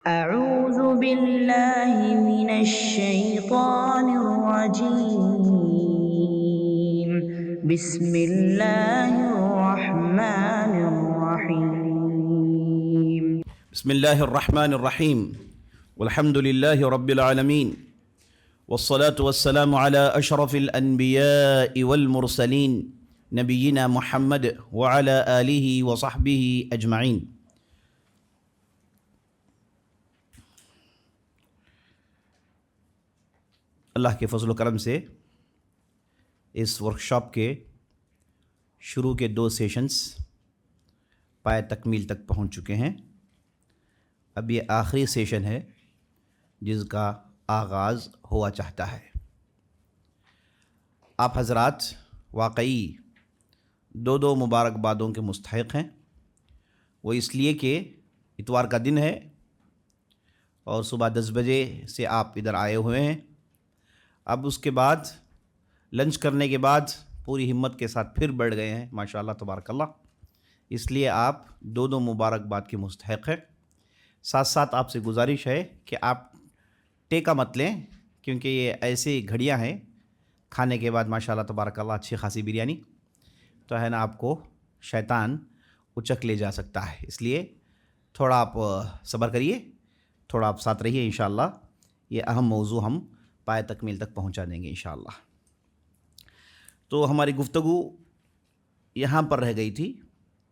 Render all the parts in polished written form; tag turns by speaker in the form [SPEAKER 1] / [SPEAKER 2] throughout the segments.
[SPEAKER 1] أعوذ بالله من الشيطان الرجيم بسم الله الرحمن الرحيم
[SPEAKER 2] بسم الله الرحمن الرحيم والحمد لله رب العالمين والصلاة والسلام على أشرف الأنبياء والمرسلين نبينا محمد وعلى آله وصحبه أجمعين. اللہ کے فضل و کرم سے اس ورکشاپ کے شروع کے 2 سیشنز پائے تکمیل تک پہنچ چکے ہیں. اب یہ آخری سیشن ہے جس کا آغاز ہوا چاہتا ہے. آپ حضرات واقعی 2 مبارکبادوں کے مستحق ہیں. وہ اس لیے کہ اتوار کا دن ہے اور صبح 10 بجے سے آپ ادھر آئے ہوئے ہیں. اب اس کے بعد لنچ کرنے کے بعد پوری ہمت کے ساتھ پھر بڑھ گئے ہیں ماشاءاللہ تبارک اللہ. اس لیے آپ 2 مبارکباد کے مستحق ہیں. ساتھ ساتھ آپ سے گزارش ہے کہ آپ ٹیکا مت لیں کیونکہ یہ ایسی گھڑیاں ہیں کھانے کے بعد ماشاءاللہ تبارک اللہ اچھی خاصی بریانی تو ہے نا آپ کو شیطان اچک لے جا سکتا ہے. اس لیے تھوڑا آپ صبر کریے, تھوڑا آپ ساتھ رہیے. انشاءاللہ یہ اہم موضوع ہم پائے تکمیل تک پہنچا دیں گے انشاءاللہ. تو ہماری گفتگو یہاں پر رہ گئی تھی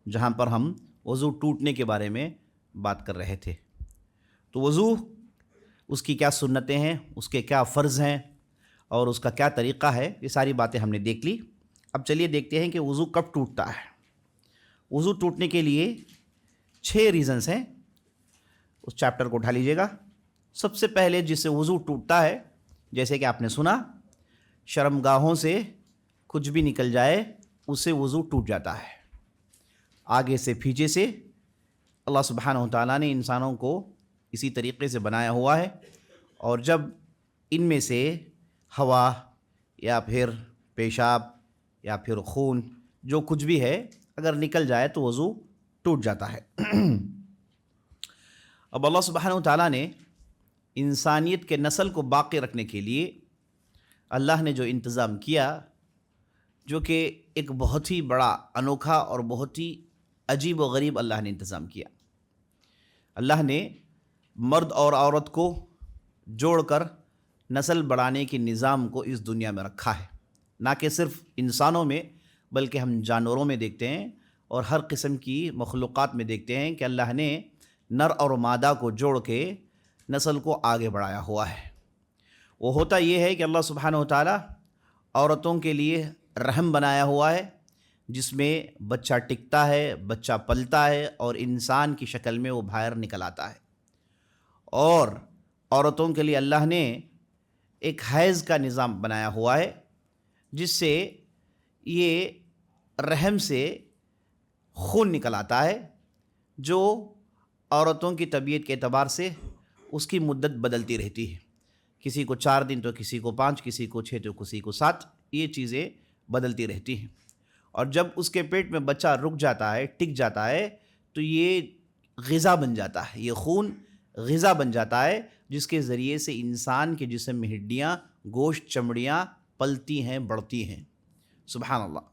[SPEAKER 2] جہاں پر ہم وضو ٹوٹنے کے بارے میں بات کر رہے تھے. تو وضو اس کی کیا سنتیں ہیں, اس کے کیا فرض ہیں اور اس کا کیا طریقہ ہے, یہ ساری باتیں ہم نے دیکھ لی. اب چلیے دیکھتے ہیں کہ وضو کب ٹوٹتا ہے. وضو ٹوٹنے کے لیے 6 ریزنز ہیں. اس چیپٹر کو اٹھا لیجیے گا. سب سے پہلے جس سے وضو ٹوٹتا ہے, جیسے کہ آپ نے سنا, شرمگاہوں سے کچھ بھی نکل جائے اس سے وضو ٹوٹ جاتا ہے. آگے سے پیچھے سے اللہ سبحانہ وتعالیٰ نے انسانوں کو اسی طریقے سے بنایا ہوا ہے, اور جب ان میں سے ہوا یا پھر پیشاب یا پھر خون جو کچھ بھی ہے اگر نکل جائے تو وضو ٹوٹ جاتا ہے. اب اللہ سبحانہ وتعالیٰ نے انسانیت کے نسل کو باقی رکھنے کے لیے اللہ نے جو انتظام کیا, جو کہ ایک بہت ہی بڑا انوکھا اور بہت ہی عجیب و غریب اللہ نے انتظام کیا. اللہ نے مرد اور عورت کو جوڑ کر نسل بڑھانے کے نظام کو اس دنیا میں رکھا ہے. نہ کہ صرف انسانوں میں بلکہ ہم جانوروں میں دیکھتے ہیں اور ہر قسم کی مخلوقات میں دیکھتے ہیں کہ اللہ نے نر اور مادہ کو جوڑ کے نسل کو آگے بڑھایا ہوا ہے. وہ ہوتا یہ ہے کہ اللہ سبحانہ وتعالی عورتوں کے لیے رحم بنایا ہوا ہے جس میں بچہ ٹکتا ہے, بچہ پلتا ہے اور انسان کی شکل میں وہ باہر نکل آتا ہے. اور عورتوں کے لیے اللہ نے ایک حیض کا نظام بنایا ہوا ہے جس سے یہ رحم سے خون نکل آتا ہے جو عورتوں کی طبیعت کے اعتبار سے اس کی مدت بدلتی رہتی ہے. کسی کو 4 دن تو کسی کو 5, کسی کو 6 تو کسی کو 7, یہ چیزیں بدلتی رہتی ہیں. اور جب اس کے پیٹ میں بچہ رک جاتا ہے, ٹک جاتا ہے, تو یہ غذا بن جاتا ہے, یہ خون غذا بن جاتا ہے جس کے ذریعے سے انسان کے جسم میں ہڈیاں, گوشت, چمڑیاں پلتی ہیں, بڑھتی ہیں. سبحان اللہ.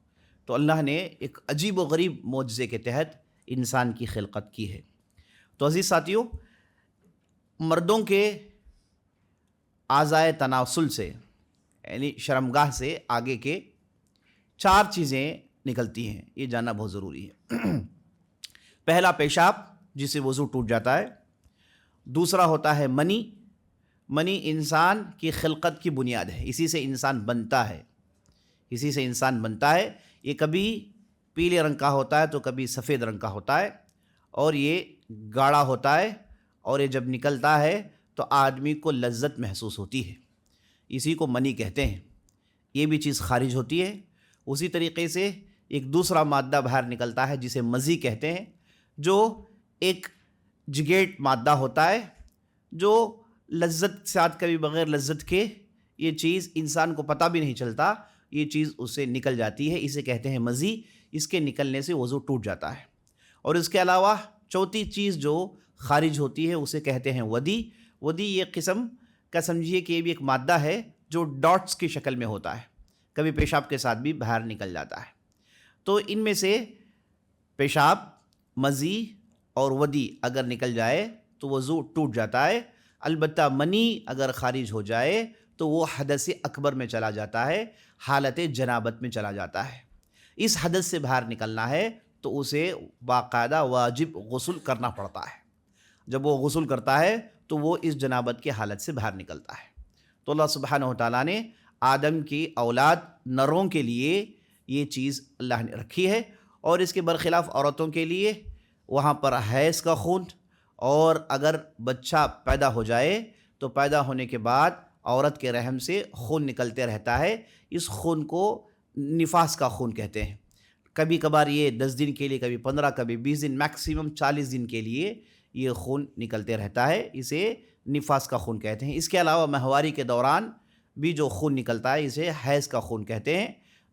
[SPEAKER 2] تو اللہ نے ایک عجیب و غریب معجزے کے تحت انسان کی خلقت کی ہے. تو عزیز ساتھیوں, مردوں کے اعضائے تناسل سے یعنی شرمگاہ سے آگے کے 4 چیزیں نکلتی ہیں, یہ جاننا بہت ضروری ہے. پہلا پیشاب جس سے وضو ٹوٹ جاتا ہے. دوسرا ہوتا ہے منی. منی انسان کی خلقت کی بنیاد ہے, اسی سے انسان بنتا ہے, اسی سے انسان بنتا ہے. یہ کبھی پیلے رنگ کا ہوتا ہے تو کبھی سفید رنگ کا ہوتا ہے اور یہ گاڑھا ہوتا ہے, اور یہ جب نکلتا ہے تو آدمی کو لذت محسوس ہوتی ہے, اسی کو منی کہتے ہیں. یہ بھی چیز خارج ہوتی ہے. اسی طریقے سے ایک دوسرا مادہ باہر نکلتا ہے جسے مزی کہتے ہیں, جو ایک جگیٹ مادہ ہوتا ہے جو لذت ساتھ کبھی بغیر لذت کے یہ چیز انسان کو پتہ بھی نہیں چلتا, یہ چیز اسے نکل جاتی ہے, اسے کہتے ہیں مزی. اس کے نکلنے سے وضو ٹوٹ جاتا ہے. اور اس کے علاوہ چوتھی چیز جو خارج ہوتی ہے اسے کہتے ہیں ودی۔ ودی یہ قسم کا سمجھیے کہ یہ بھی ایک مادہ ہے جو ڈاٹس کی شکل میں ہوتا ہے، کبھی پیشاب کے ساتھ بھی باہر نکل جاتا ہے۔ تو ان میں سے پیشاب، مزی اور ودی اگر نکل جائے تو وضو ٹوٹ جاتا ہے۔ البتہ منی اگر خارج ہو جائے تو وہ حدث اکبر میں چلا جاتا ہے، حالت جنابت میں چلا جاتا ہے۔ اس حدث سے باہر نکلنا ہے تو اسے باقاعدہ واجب غسل کرنا پڑتا ہے۔ جب وہ غسل کرتا ہے تو وہ اس جنابت کی حالت سے باہر نکلتا ہے۔ تو اللہ سبحانہ وتعالیٰ نے آدم کی اولاد نروں کے لیے یہ چیز اللہ نے رکھی ہے، اور اس کے برخلاف عورتوں کے لیے وہاں پر حیض کا خون، اور اگر بچہ پیدا ہو جائے تو پیدا ہونے کے بعد عورت کے رحم سے خون نکلتے رہتا ہے۔ اس خون کو نفاس کا خون کہتے ہیں۔ کبھی کبھار یہ 10 دن کے لیے، کبھی 15، کبھی 20 دن، میکسیمم 40 دن کے لیے یہ خون نکلتے رہتا ہے، اسے نفاس کا خون کہتے ہیں۔ اس کے علاوہ ماہواری کے دوران بھی جو خون نکلتا ہے اسے حیض کا خون کہتے ہیں،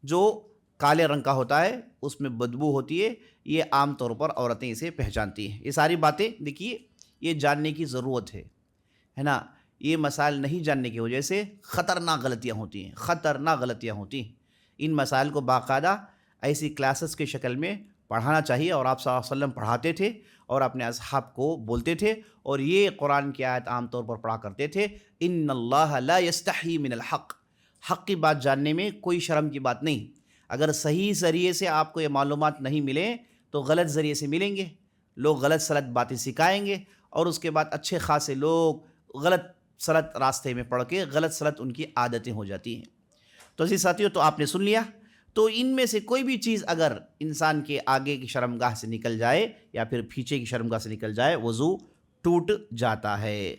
[SPEAKER 2] جو کالے رنگ کا ہوتا ہے، اس میں بدبو ہوتی ہے۔ یہ عام طور پر عورتیں اسے پہچانتی ہیں۔ یہ ساری باتیں دیکھیے یہ جاننے کی ضرورت ہے نا۔ یہ مسائل نہیں جاننے کی وجہ سے خطرناک غلطیاں ہوتی ہیں، خطرناک غلطیاں ہوتی ہیں۔ ان مسائل کو باقاعدہ ایسی کلاسز کی شکل میں پڑھانا چاہیے، اور آپ صلی اللہ علیہ وسلم پڑھاتے تھے اور اپنے اصحاب کو بولتے تھے، اور یہ قرآن کی آیت عام طور پر پڑھا کرتے تھے، ان اللہ لا یستحی من الحق۔ حق کی بات جاننے میں کوئی شرم کی بات نہیں۔ اگر صحیح ذریعے سے آپ کو یہ معلومات نہیں ملیں تو غلط ذریعے سے ملیں گے، لوگ غلط سلط باتیں سکھائیں گے، اور اس کے بعد اچھے خاصے لوگ غلط سلط راستے میں پڑھ کے غلط سلط ان کی عادتیں ہو جاتی ہیں۔ تو اسی ساتھیوں، تو آپ نے سن لیا، تو ان میں سے کوئی بھی چیز اگر انسان کے آگے کی شرمگاہ سے نکل جائے یا پھر پیچھے کی شرمگاہ سے نکل جائے، وضو ٹوٹ جاتا ہے۔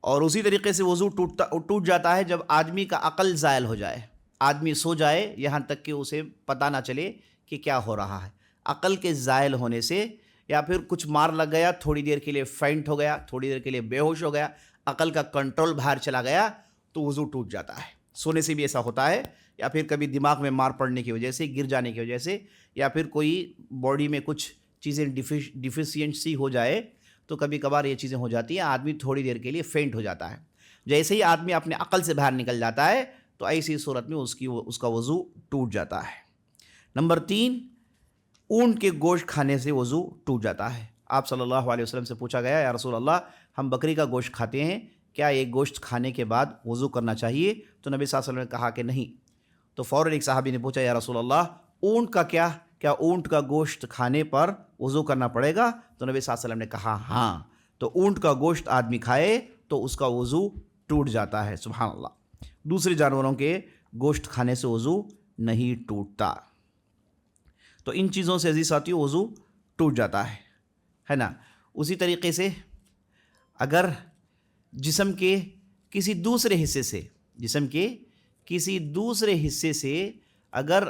[SPEAKER 2] اور اسی طریقے سے وضو ٹوٹ جاتا ہے جب آدمی کا عقل زائل ہو جائے، آدمی سو جائے یہاں تک کہ اسے پتہ نہ چلے کہ کیا ہو رہا ہے۔ عقل کے زائل ہونے سے، یا پھر کچھ مار لگ گیا، تھوڑی دیر کے لیے فینٹ ہو گیا، تھوڑی دیر کے لیے بے ہوش ہو گیا، عقل کا کنٹرول باہر چلا گیا، تو وضو ٹوٹ جاتا ہے۔ سونے سے بھی ایسا ہوتا ہے، یا پھر کبھی دماغ میں مار پڑنے کی وجہ سے، گر جانے کی وجہ سے، یا پھر کوئی باڈی میں کچھ چیزیں ڈیفیشینسی ہو جائے تو کبھی کبھار یہ چیزیں ہو جاتی ہیں، آدمی تھوڑی دیر کے لیے فینٹ ہو جاتا ہے۔ جیسے ہی آدمی اپنے عقل سے باہر نکل جاتا ہے تو ایسی صورت میں اس کا وضو ٹوٹ جاتا ہے۔ نمبر 3، اونٹ کے گوشت کھانے سے وضو ٹوٹ جاتا ہے۔ آپ صلی اللہ علیہ وسلم سے پوچھا گیا، یا رسول اللہ، ہم بکری کا گوشت کھاتے ہیں، کیا یہ گوشت کھانے کے بعد وضو کرنا چاہیے؟ تو نبی صلی اللہ علیہ وسلم نے کہا کہ نہیں۔ تو فوراً ایک صحابی نے پوچھا، یا رسول اللہ، اونٹ کا کیا اونٹ کا گوشت کھانے پر وضو کرنا پڑے گا؟ تو نبی صلی اللہ علیہ وسلم نے کہا ہاں، تو اونٹ کا گوشت آدمی کھائے تو اس کا وضو ٹوٹ جاتا ہے۔ سبحان اللہ۔ دوسرے جانوروں کے گوشت کھانے سے وضو نہیں ٹوٹتا۔ تو ان چیزوں سے عزیز ساتھیوں وضو ٹوٹ جاتا ہے نا۔ اسی طریقے سے اگر جسم کے کسی دوسرے حصے سے اگر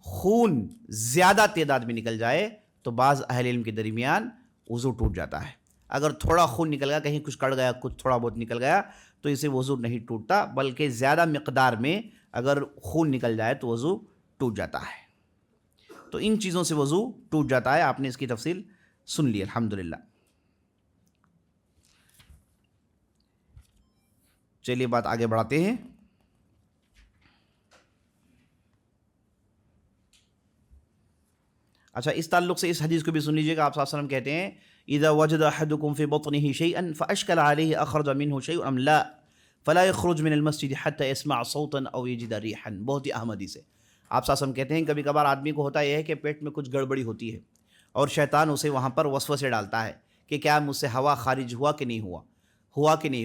[SPEAKER 2] خون زیادہ تعداد میں نکل جائے تو بعض اہل علم کے درمیان وضو ٹوٹ جاتا ہے۔ اگر تھوڑا خون نکل گیا، کہیں کچھ کٹ گیا، کچھ تھوڑا بہت نکل گیا، تو اسے وضو نہیں ٹوٹتا، بلکہ زیادہ مقدار میں اگر خون نکل جائے تو وضو ٹوٹ جاتا ہے۔ تو ان چیزوں سے وضو ٹوٹ جاتا ہے۔ آپ نے اس کی تفصیل سن لی، الحمدللہ۔ چلیے بات آگے بڑھاتے ہیں۔ اچھا، اس تعلق سے اس حدیث کو بھی سن لیجیے گا۔ آپ صلی اللہ علیہ وسلم کہتے ہیں، اذا وجد احدكم في بطنه شيئا فاشكل عليه اخرج منه شيء ام لا فلا يخرج من المسجد حتى يسمع صوتا او يجد ريحا۔ بہت ہی اہم حدیث ہے۔ آپ صلی اللہ علیہ وسلم کہتے ہیں کبھی کبھار آدمی کو ہوتا یہ ہے کہ پیٹ میں کچھ گڑبڑی ہوتی ہے، اور شیطان اسے وہاں پر وسوسے ڈالتا ہے کہ کیا مجھ سے ہوا خارج ہوا کہ نہیں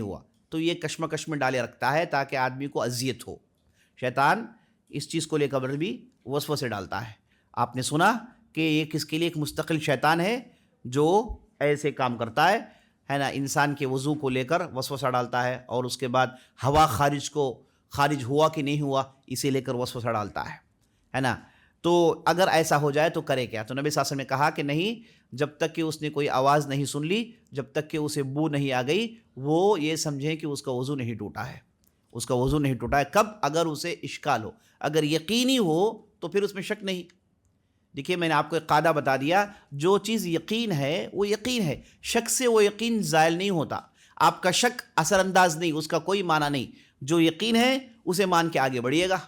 [SPEAKER 2] ہوا، تو یہ کشمکش میں ڈالے رکھتا ہے تاکہ آدمی کو اذیت ہو۔ شیطان اس چیز کو لے کر بھی وسوسے ڈالتا ہے۔ آپ نے سنا کہ یہ کس کے لیے ایک مستقل شیطان ہے جو ایسے کام کرتا ہے نا، انسان کے وضو کو لے کر وسوسہ ڈالتا ہے، اور اس کے بعد ہوا خارج ہوا کہ نہیں ہوا اسے لے کر وسوسہ ڈالتا ہے نا۔ تو اگر ایسا ہو جائے تو کرے کیا؟ تو نبی صلی اللہ علیہ وسلم نے کہا کہ نہیں، جب تک کہ اس نے کوئی آواز نہیں سن لی، جب تک کہ اسے بو نہیں آ گئی، وہ یہ سمجھیں کہ اس کا وضو نہیں ٹوٹا ہے۔ کب؟ اگر اسے اشکال ہو، اگر یقینی ہو تو پھر اس میں شک نہیں۔ دیکھیے میں نے آپ کو ایک قاعدہ بتا دیا، جو چیز یقین ہے وہ یقین ہے، شک سے وہ یقین زائل نہیں ہوتا، آپ کا شک اثر انداز نہیں، اس کا کوئی معنی نہیں، جو یقین ہے اسے مان کے آگے بڑھیے گا۔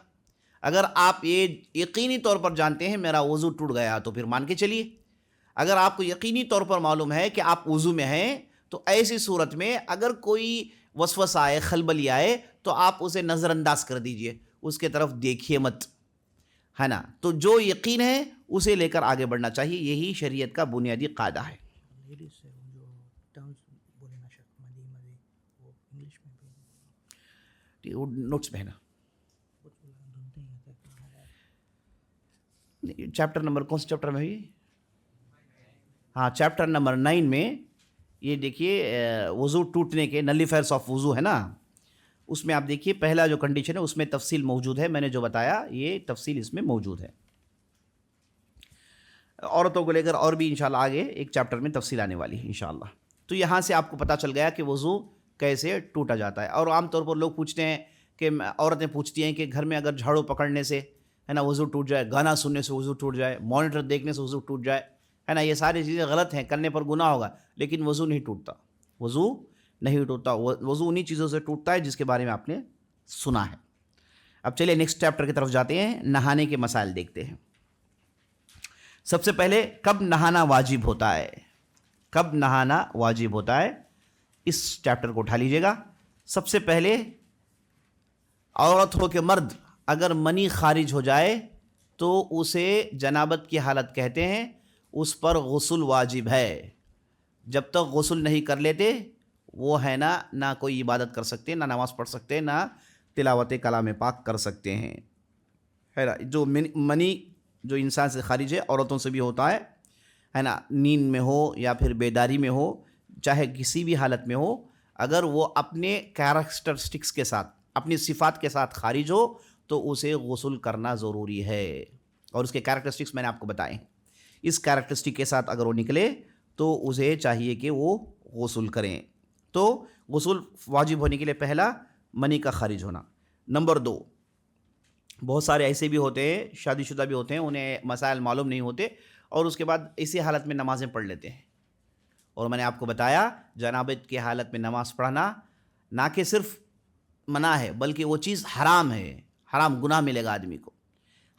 [SPEAKER 2] اگر آپ یہ یقینی طور پر جانتے ہیں میرا وضو ٹوٹ گیا تو پھر مان کے چلیے، اگر آپ کو یقینی طور پر معلوم ہے کہ آپ وضو میں ہیں تو ایسی صورت میں اگر کوئی وسوسہ آئے، خلبلی آئے تو آپ اسے نظر انداز کر دیجئے، اس کے طرف دیکھیے مت، ہے نا۔ تو جو یقین ہے اسے لے کر آگے بڑھنا چاہیے، یہی شریعت کا بنیادی قاعدہ ہے۔ نوٹس میں ہے نا، چیپٹر نمبر کون سے چیپٹر میں ہے؟ ہاں چیپٹر نمبر 9 میں یہ دیکھیے وضو ٹوٹنے کے نلیفائرس آف وضو ہے نا، اس میں آپ دیکھیے پہلا جو کنڈیشن ہے اس میں تفصیل موجود ہے، میں نے جو بتایا یہ تفصیل اس میں موجود ہے۔ عورتوں کو لے کر اور بھی انشاءاللہ آگے ایک چیپٹر میں تفصیل آنے والی ہے انشاءاللہ۔ تو یہاں سے آپ کو پتہ چل گیا کہ وضو کیسے ٹوٹا جاتا ہے۔ اور عام طور پر لوگ پوچھتے ہیں کہ عورتیں پوچھتی ہیں کہ گھر میں اگر جھاڑو پکڑنے سے ہے نا وضو ٹوٹ جائے، گانا سننے سے وضو ٹوٹ جائے، مانیٹر دیکھنے سے وضو ٹوٹ جائے، ہے نا، یہ ساری چیزیں غلط ہیں، کرنے پر گناہ ہوگا، لیکن وضو نہیں ٹوٹتا، وضو نہیں ٹوٹتا، وضو انہی چیزوں سے ٹوٹتا ہے جس کے بارے میں آپ نے سنا ہے۔ اب چلیے نیکسٹ چیپٹر کی طرف جاتے ہیں، نہانے کے مسائل دیکھتے ہیں۔ سب سے پہلے کب نہانا واجب ہوتا ہے؟ کب نہانا واجب ہوتا ہے، اس چیپٹر کو اٹھا لیجیے گا۔ سب سے پہلے عورت ہو کہ مرد اگر منی خارج ہو جائے تو اسے جنابت کی حالت کہتے ہیں، اس پر غسل واجب ہے۔ جب تک غسل نہیں کر لیتے وہ ہے نا، نہ کوئی عبادت کر سکتے، نہ نماز پڑھ سکتے، نہ تلاوت کلام پاک کر سکتے ہیں، ہے نا۔ جو منی جو انسان سے خارج ہے، عورتوں سے بھی ہوتا ہے نا، نیند میں ہو یا پھر بیداری میں ہو، چاہے کسی بھی حالت میں ہو، اگر وہ اپنے کیریکٹرسٹکس کے ساتھ، اپنی صفات کے ساتھ خارج ہو تو اسے غسل کرنا ضروری ہے۔ اور اس کے کیریکٹرسٹکس میں نے آپ کو بتائے، اس کیریکٹرسٹک کے ساتھ اگر وہ نکلے تو اسے چاہیے کہ وہ غسل کریں۔ تو غسل واجب ہونے کے لیے پہلا منی کا خارج ہونا۔ نمبر 2، بہت سارے ایسے بھی ہوتے ہیں، شادی شدہ بھی ہوتے ہیں، انہیں مسائل معلوم نہیں ہوتے اور اس کے بعد اسی حالت میں نمازیں پڑھ لیتے ہیں۔ اور میں نے آپ کو بتایا جنابت کی حالت میں نماز پڑھنا نہ کہ صرف منع ہے بلکہ وہ چیز حرام ہے، حرام گناہ ملے گا آدمی کو۔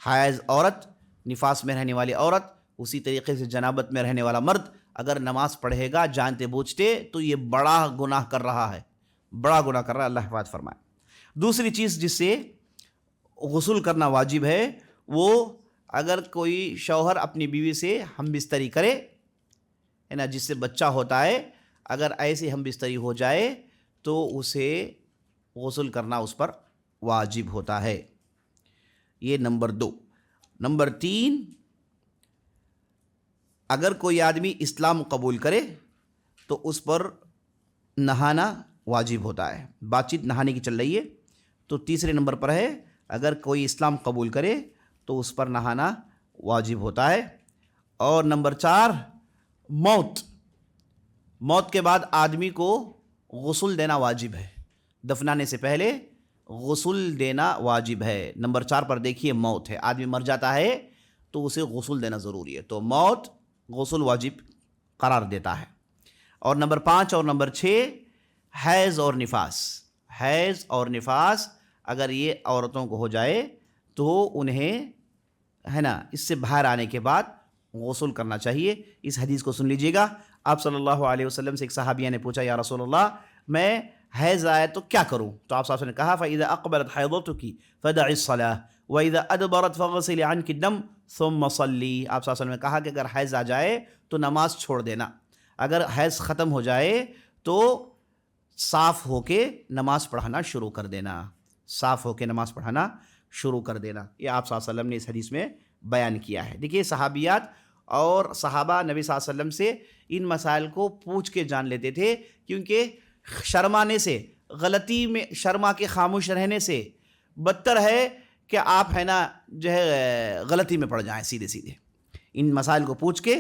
[SPEAKER 2] حائض عورت، نفاس میں رہنے والی عورت، اسی طریقے سے جنابت میں رہنے والا مرد اگر نماز پڑھے گا جانتے بوجھتے تو یہ بڑا گناہ کر رہا ہے، بڑا گناہ کر رہا ہے، اللہ حفاظت فرمائے۔ دوسری چیز جس سے غسل کرنا واجب ہے، وہ اگر کوئی شوہر اپنی بیوی سے ہم بستری کرے، ہے نا، جس سے بچہ ہوتا ہے، اگر ایسی ہم بستری ہو جائے تو اسے غسل کرنا اس پر واجب ہوتا ہے۔ یہ نمبر 2۔ نمبر 3، اگر کوئی آدمی اسلام قبول کرے تو اس پر نہانا واجب ہوتا ہے۔ بات چیت نہانے کی چل رہی ہے تو تیسرے نمبر پر ہے، اگر کوئی اسلام قبول کرے تو اس پر نہانا واجب ہوتا ہے۔ اور نمبر 4، موت کے بعد آدمی کو غسل دینا واجب ہے، دفنانے سے پہلے غسل دینا واجب ہے۔ نمبر 4 پر دیکھیے موت ہے، آدمی مر جاتا ہے تو اسے غسل دینا ضروری ہے، تو موت غسل واجب قرار دیتا ہے۔ اور نمبر 5 اور نمبر 6، حیض اور نفاس۔ حیض اور نفاس اگر یہ عورتوں کو ہو جائے تو انہیں ہے نا اس سے باہر آنے کے بعد غسل کرنا چاہیے۔ اس حدیث کو سن لیجئے گا۔ آپ صلی اللہ علیہ وسلم سے ایک صحابیہ نے پوچھا، یا رسول اللہ میں حیض آئے تو کیا کروں؟ تو آپ صلی اللہ علیہ وسلم نے کہا فَإِذَا أَقْبَلَتْ حَيْضَتُكِ فَدَعِ الصَّلَاةَ وَإِذَا أَدْبَرَتْ فَاغْسِلِي عَنْكِ الدَّمَ ثُمَّ صَلِّي۔ آپ صلی اللہ علیہ وسلم نے کہا کہ اگر حیض آ جائے تو نماز چھوڑ دینا، اگر حیض ختم ہو جائے تو صاف ہو کے نماز پڑھانا شروع کر دینا، صاف ہو کے نماز پڑھانا شروع کر دینا۔ یہ آپ صلی اللہ علیہ وسلم نے اس حدیث میں بیان کیا ہے۔ دیکھیے صحابیات اور صحابہ نبی صلی اللہ علیہ وسلم سے ان مسائل کو پوچھ کے جان لیتے تھے، کیونکہ شرمانے سے، غلطی میں شرما کے خاموش رہنے سے بدتر ہے کہ آپ ہے نا جو ہے غلطی میں پڑ جائیں سیدھے سیدھے۔ ان مسائل کو پوچھ کے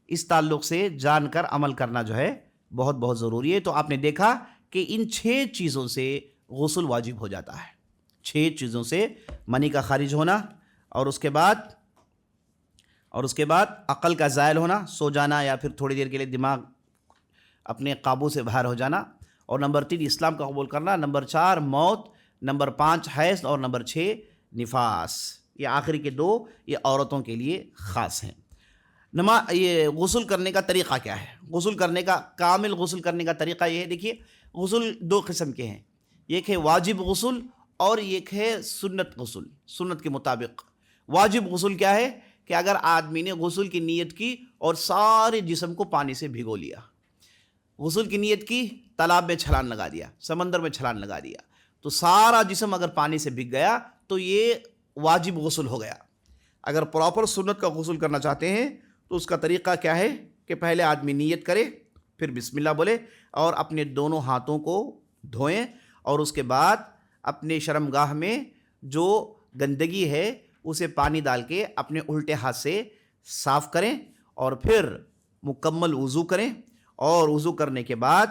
[SPEAKER 2] اس تعلق سے جان کر عمل کرنا جو ہے بہت بہت ضروری ہے۔ تو آپ نے دیکھا کہ ان 6 چیزوں سے غسل واجب ہو جاتا ہے، 6 چیزوں سے منی کا خارج ہونا، اور اس کے بعد اور اس کے بعد عقل کا زائل ہونا، سو جانا یا پھر تھوڑی دیر کے لیے دماغ اپنے قابو سے باہر ہو جانا، اور نمبر 3 اسلام کا قبول کرنا، نمبر 4 موت، نمبر 5 حیض، اور نمبر 6 نفاس۔ یہ آخری کے 2 یہ عورتوں کے لیے خاص ہیں۔ یہ غسل کرنے کا طریقہ کیا ہے؟ غسل کرنے کا، کامل غسل کرنے کا طریقہ یہ ہے، دیکھیے غسل 2 قسم کے ہیں، ایک ہے واجب غسل اور ایک ہے سنت غسل، سنت کے مطابق۔ واجب غسل کیا ہے کہ اگر آدمی نے غسل کی نیت کی اور سارے جسم کو پانی سے بھگو لیا، غسل کی نیت کی، تالاب میں چھلانگ لگا دیا، سمندر میں چھلانگ لگا دیا، تو سارا جسم اگر پانی سے بھگ گیا تو یہ واجب غسل ہو گیا۔ اگر پراپر سنت کا غسل کرنا چاہتے ہیں تو اس کا طریقہ کیا ہے کہ پہلے آدمی نیت کرے، پھر بسم اللہ بولے اور اپنے دونوں ہاتھوں کو دھوئیں، اور اس کے بعد اپنے شرمگاہ میں جو گندگی ہے اسے پانی ڈال کے اپنے الٹے ہاتھ سے صاف کریں، اور پھر مکمل وضو کریں، اور وضو کرنے کے بعد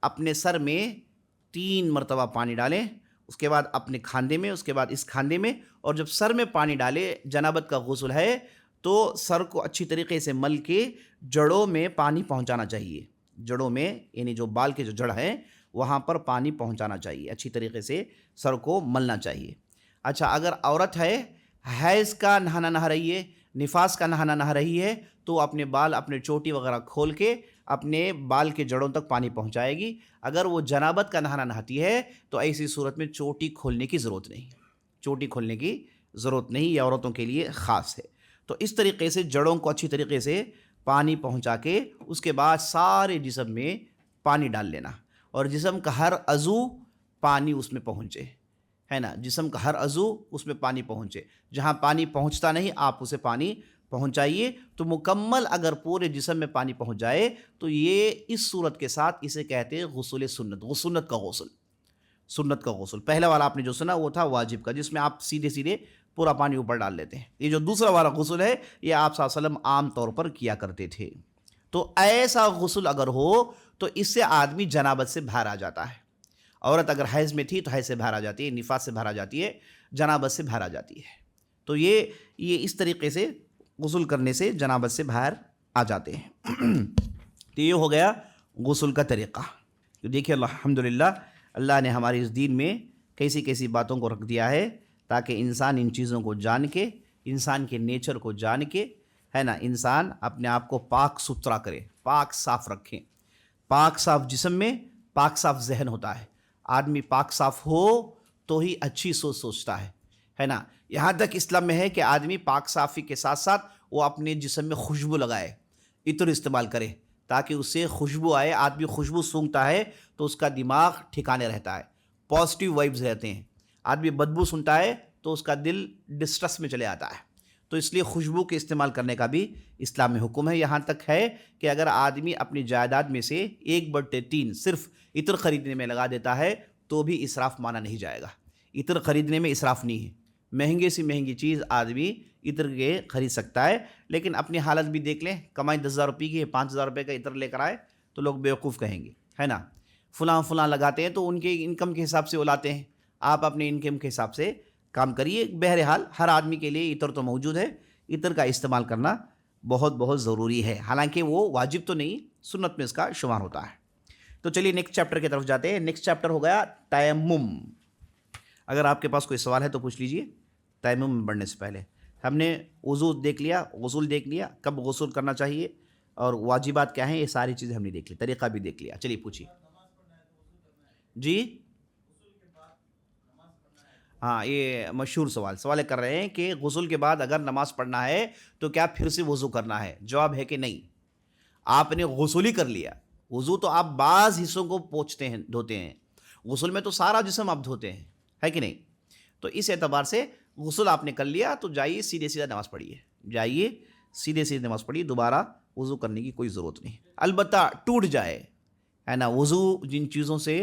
[SPEAKER 2] اپنے سر میں 3 مرتبہ پانی ڈالیں، اس کے بعد اپنے کھاندے میں، اس کے بعد اس کھاندے میں، اور جب سر میں پانی ڈالے، جنابت کا غسل ہے تو سر کو اچھی طریقے سے مل کے جڑوں میں پانی پہنچانا چاہیے، جڑوں میں یعنی جو بال کے جو جڑ ہیں وہاں پر پانی پہنچانا چاہیے، اچھی طریقے سے سر کو ملنا چاہیے۔ اچھا، اگر عورت ہے، حیض کا نہانا نہا رہی ہے، نفاس کا نہانا نہا رہی ہے، تو اپنے بال، اپنے چوٹی وغیرہ کھول کے اپنے بال کے جڑوں تک پانی پہنچائے گی۔ اگر وہ جنابت کا نہانا نہاتی ہے تو ایسی صورت میں چوٹی کھولنے کی ضرورت نہیں، چوٹی کھولنے کی ضرورت نہیں، یہ عورتوں کے لیے خاص ہے۔ تو اس طریقے سے جڑوں کو اچھی طریقے سے پانی پہنچا کے اس کے بعد سارے جسم میں پانی ڈال لینا، اور جسم کا ہر عضو پانی اس میں پہنچے، ہے نا، جسم کا ہر عضو اس میں پانی پہنچے، جہاں پانی پہنچتا نہیں آپ اسے پانی پہنچائیے۔ تو مکمل اگر پورے جسم میں پانی پہنچ جائے تو یہ اس صورت کے ساتھ اسے کہتے ہیں غسل سنت، سنت کا غسل، سنت کا غسل۔ پہلا والا آپ نے جو سنا وہ تھا واجب کا، جس میں آپ سیدھے پورا پانی اوپر ڈال لیتے ہیں۔ یہ جو دوسرا والا غسل ہے یہ آپ صلی اللہ علیہ وسلم عام طور پر کیا کرتے تھے۔ تو ایسا غسل اگر ہو تو اس سے آدمی جنابت سے باہر آ جاتا ہے۔ عورت اگر حیض میں تھی تو حیض سے باہر آ جاتی ہے، نفاس سے باہر آ جاتی ہے، جنابت سے باہر آ جاتی ہے۔ تو یہ اس طریقے سے غسل کرنے سے جنابت سے باہر آ جاتے ہیں۔ تو یہ ہو گیا غسل کا طریقہ۔ تو دیکھیے الحمدللہ اللہ نے ہماری اس دین میں کیسی کیسی باتوں کو رکھ دیا ہے تاکہ انسان ان چیزوں کو جان کے، انسان کے نیچر کو جان کے، ہے نا، انسان اپنے آپ کو پاک ستھرا کرے، پاک صاف رکھیں۔ پاک صاف جسم میں پاک صاف ذہن ہوتا ہے۔ آدمی پاک صاف ہو تو ہی اچھی سوچ سوچتا ہے نا۔ یہاں تک اسلام میں ہے کہ آدمی پاک صافی کے ساتھ ساتھ وہ اپنے جسم میں خوشبو لگائے، عطر استعمال کرے تاکہ اس سے خوشبو آئے۔ آدمی خوشبو سونگھتا ہے تو اس کا دماغ ٹھکانے رہتا ہے، پازیٹیو وائبز رہتے ہیں۔ آدمی بدبو سنتا ہے تو اس کا دل ڈسٹرس میں چلے آتا ہے۔ تو اس لیے خوشبو کے استعمال کرنے کا بھی اسلام میں حکم ہے۔ یہاں تک ہے کہ اگر آدمی اپنی جائیداد میں سے 1/3 صرف عطر خریدنے میں لگا دیتا ہے تو بھی اسراف مانا نہیں جائے گا۔ عطر خریدنے میں اسراف نہیں ہے، مہنگے سے مہنگی چیز آدمی عطر کے خرید سکتا ہے، لیکن اپنی حالت بھی دیکھ لیں، کمائی 10,000 روپے کی ہے، 5,000 روپے کا عطر لے کر آئے تو لوگ بیوقوف کہیں گے، ہے نا۔ فلاں لگاتے ہیں تو ان کے انکم کے حساب سے وہ لاتے ہیں، آپ اپنے انکم کے حساب سے کام کریے۔ بہرحال ہر آدمی کے لیے عطر تو موجود ہے، عطر کا استعمال کرنا بہت بہت ضروری ہے، حالانکہ وہ واجب تو نہیں، سنت میں اس کا شمار ہوتا ہے۔ تو چلیے نیکسٹ چیپٹر کی طرف جاتے ہیں۔ نیکسٹ چیپٹر ہو گیا تیمم۔ اگر آپ کے پاس کوئی سوال ہے تو پوچھ لیجئے۔ تیمم میں بڑھنے سے پہلے ہم نے وضو دیکھ لیا، غسل دیکھ لیا، کب غسل کرنا چاہیے اور واجبات کیا ہیں، یہ ساری چیزیں ہم نے دیکھ لی، طریقہ بھی دیکھ لیا۔ چلیے پوچھیے جی۔ ہاں، یہ مشہور سوال کر رہے ہیں کہ غسل کے بعد اگر نماز پڑھنا ہے تو کیا پھر سے وضو کرنا ہے؟ جواب ہے کہ نہیں، آپ نے غسل ہی کر لیا۔ وضو تو آپ بعض حصوں کو پوچھتے ہیں، دھوتے ہیں، غسل میں تو سارا جسم آپ دھوتے ہیں، ہے کہ نہیں؟ تو اس اعتبار سے غسل آپ نے کر لیا تو جائیے سیدھے نماز پڑھیے، جائیے سیدھے نماز پڑھیے، دوبارہ وضو کرنے کی کوئی ضرورت نہیں۔ البتہ ٹوٹ جائے، ہے نا، وضو جن چیزوں سے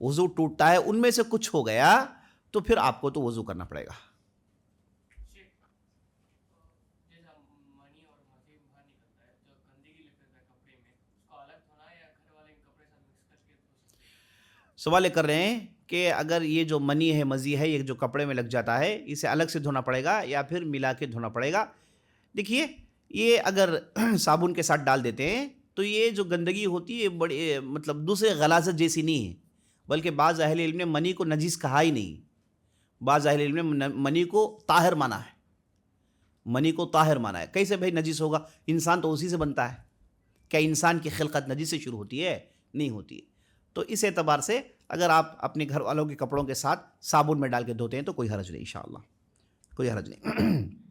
[SPEAKER 2] وضو ٹوٹتا ہے ان میں سے کچھ ہو گیا تو پھر آپ کو تو وضو کرنا پڑے گا۔ سوال یہ کر رہے ہیں کہ اگر یہ جو منی ہے، مزی ہے، یہ جو کپڑے میں لگ جاتا ہے، اسے الگ سے دھونا پڑے گا یا پھر ملا کے دھونا پڑے گا؟ دیکھیے یہ اگر صابن کے ساتھ ڈال دیتے ہیں تو یہ جو گندگی ہوتی ہے بڑی مطلب دوسرے غلاظت جیسی نہیں ہے، بلکہ بعض اہل علم نے منی کو نجس کہا ہی نہیں، بعض اہل علم نے منی کو طاہر مانا ہے، منی کو طاہر مانا ہے۔ کیسے بھائی نجس ہوگا؟ انسان تو اسی سے بنتا ہے، کیا انسان کی خلقت نجس سے شروع ہوتی ہے؟ نہیں ہوتی ہے۔ تو اس اعتبار سے اگر آپ اپنے گھر والوں کے کپڑوں کے ساتھ صابن میں ڈال کے دھوتے ہیں تو کوئی حرج نہیں، انشاءاللہ کوئی حرج نہیں۔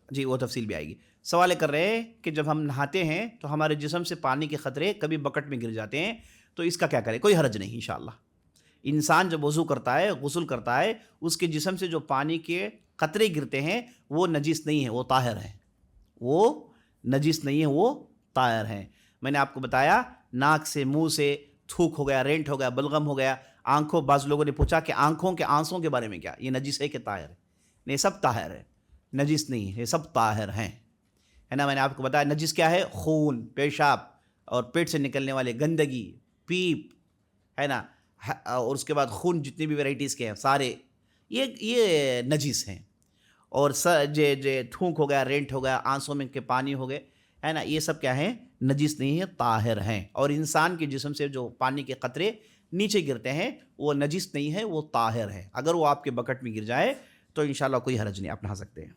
[SPEAKER 2] جی وہ تفصیل بھی آئے گی۔ سوال کر رہے ہیں کہ جب ہم نہاتے ہیں تو ہمارے جسم سے پانی کے قطرے کبھی بکٹ میں گر جاتے ہیں تو اس کا کیا کریں؟ کوئی حرج نہیں انشاءاللہ۔ انسان جب وضو کرتا ہے، غسل کرتا ہے، اس کے جسم سے جو پانی کے قطرے گرتے ہیں وہ نجس نہیں ہیں، وہ طاہر ہیں، وہ نجس نہیں ہیں، وہ طاہر ہیں۔ میں نے آپ کو بتایا ناک سے، منہ سے تھوک ہو گیا، رینٹ ہو گیا، بلغم ہو گیا، آنکھوں، بعض لوگوں نے پوچھا کہ آنکھوں کے آنسوں کے بارے میں کیا، یہ نجس ہے کہ طاہر ہے؟ نہیں، سب طاہر ہے، نجس نہیں ہے، یہ سب طاہر ہیں، ہے نا۔ میں نے آپ کو بتایا نجس کیا ہے؟ خون، پیشاب اور پیٹ سے نکلنے والے گندگی، پیپ، ہے نا، اور اس کے بعد خون جتنی بھی ویرائٹیز کے ہیں سارے یہ نجس ہیں۔ اور تھونک ہو گیا، رینٹ ہو گیا، آنسوں میں کے پانی ہو گئے، ہے نا، یہ سب کیا ہیں؟ نجس نہیں ہے، طاہر ہیں۔ اور انسان کے جسم سے جو پانی کے قطرے نیچے گرتے ہیں وہ نجس نہیں ہے، وہ طاہر ہیں۔ اگر وہ آپ کے بکٹ میں گر جائے تو انشاءاللہ کوئی حرج نہیں، آپ نہا سکتے ہیں۔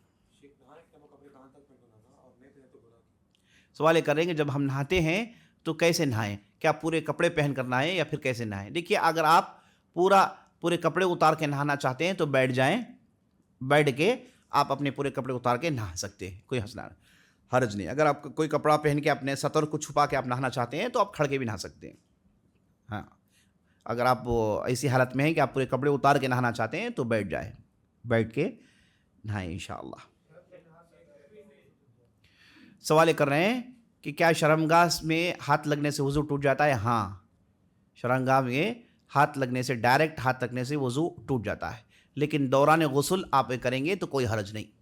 [SPEAKER 2] سوال یہ کر رہے ہیں کہ جب ہم نہاتے ہیں تو کیسے نہائیں؟ کیا پورے کپڑے پہن کر نہائیں یا پھر کیسے نہائیں؟ دیکھیے اگر آپ پورے کپڑے اتار کے نہانا چاہتے ہیں تو بیٹھ جائیں، بیٹھ کے آپ اپنے پورے کپڑے اتار کے نہا سکتے ہیں، کوئی حرج نہیں۔ اگر آپ کوئی کپڑا پہن کے اپنے سطر کو چھپا کے آپ نہانا چاہتے ہیں تو آپ کھڑ کے بھی نہا سکتے ہیں۔ ہاں، اگر آپ ایسی حالت میں ہیں کہ آپ پورے کپڑے اتار کے نہانا چاہتے ہیں تو بیٹھ جائیں، بیٹھ کے نہائیں انشاءاللہ۔ سوال کر رہے ہیں کہ کیا شرمگاہ میں ہاتھ لگنے سے وضو ٹوٹ جاتا ہے؟ ہاں، شرمگاہ میں ہاتھ لگنے سے، ڈائریکٹ ہاتھ لگنے سے وضو ٹوٹ جاتا ہے، لیکن دوران غسل آپ کریں گے تو کوئی حرج نہیں۔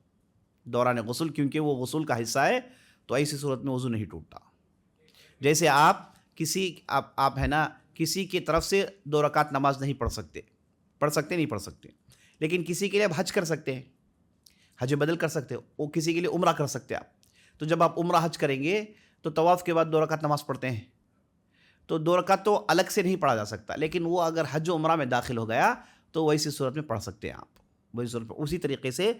[SPEAKER 2] دوران غسل کیونکہ وہ غسل کا حصہ ہے تو ایسی صورت میں وضو نہیں ٹوٹتا۔ جیسے آپ ہے نا کسی کی طرف سے 2 رکعت نماز نہیں پڑھ سکتے، نہیں پڑھ سکتے، لیکن کسی کے لیے آپ حج کر سکتے ہیں، حج بدل کر سکتے ہو، وہ کسی کے لیے عمرہ کر سکتے ہیں آپ۔ تو جب آپ عمرہ حج کریں گے تو طواف کے بعد 2 رکعت نماز پڑھتے ہیں، تو 2 رکعت تو الگ سے نہیں پڑھا جا سکتا، لیکن وہ اگر حج و عمرہ میں داخل ہو گیا تو ویسی صورت میں پڑھ سکتے ہیں آپ، ویسی صورت میں۔ اسی طریقے سے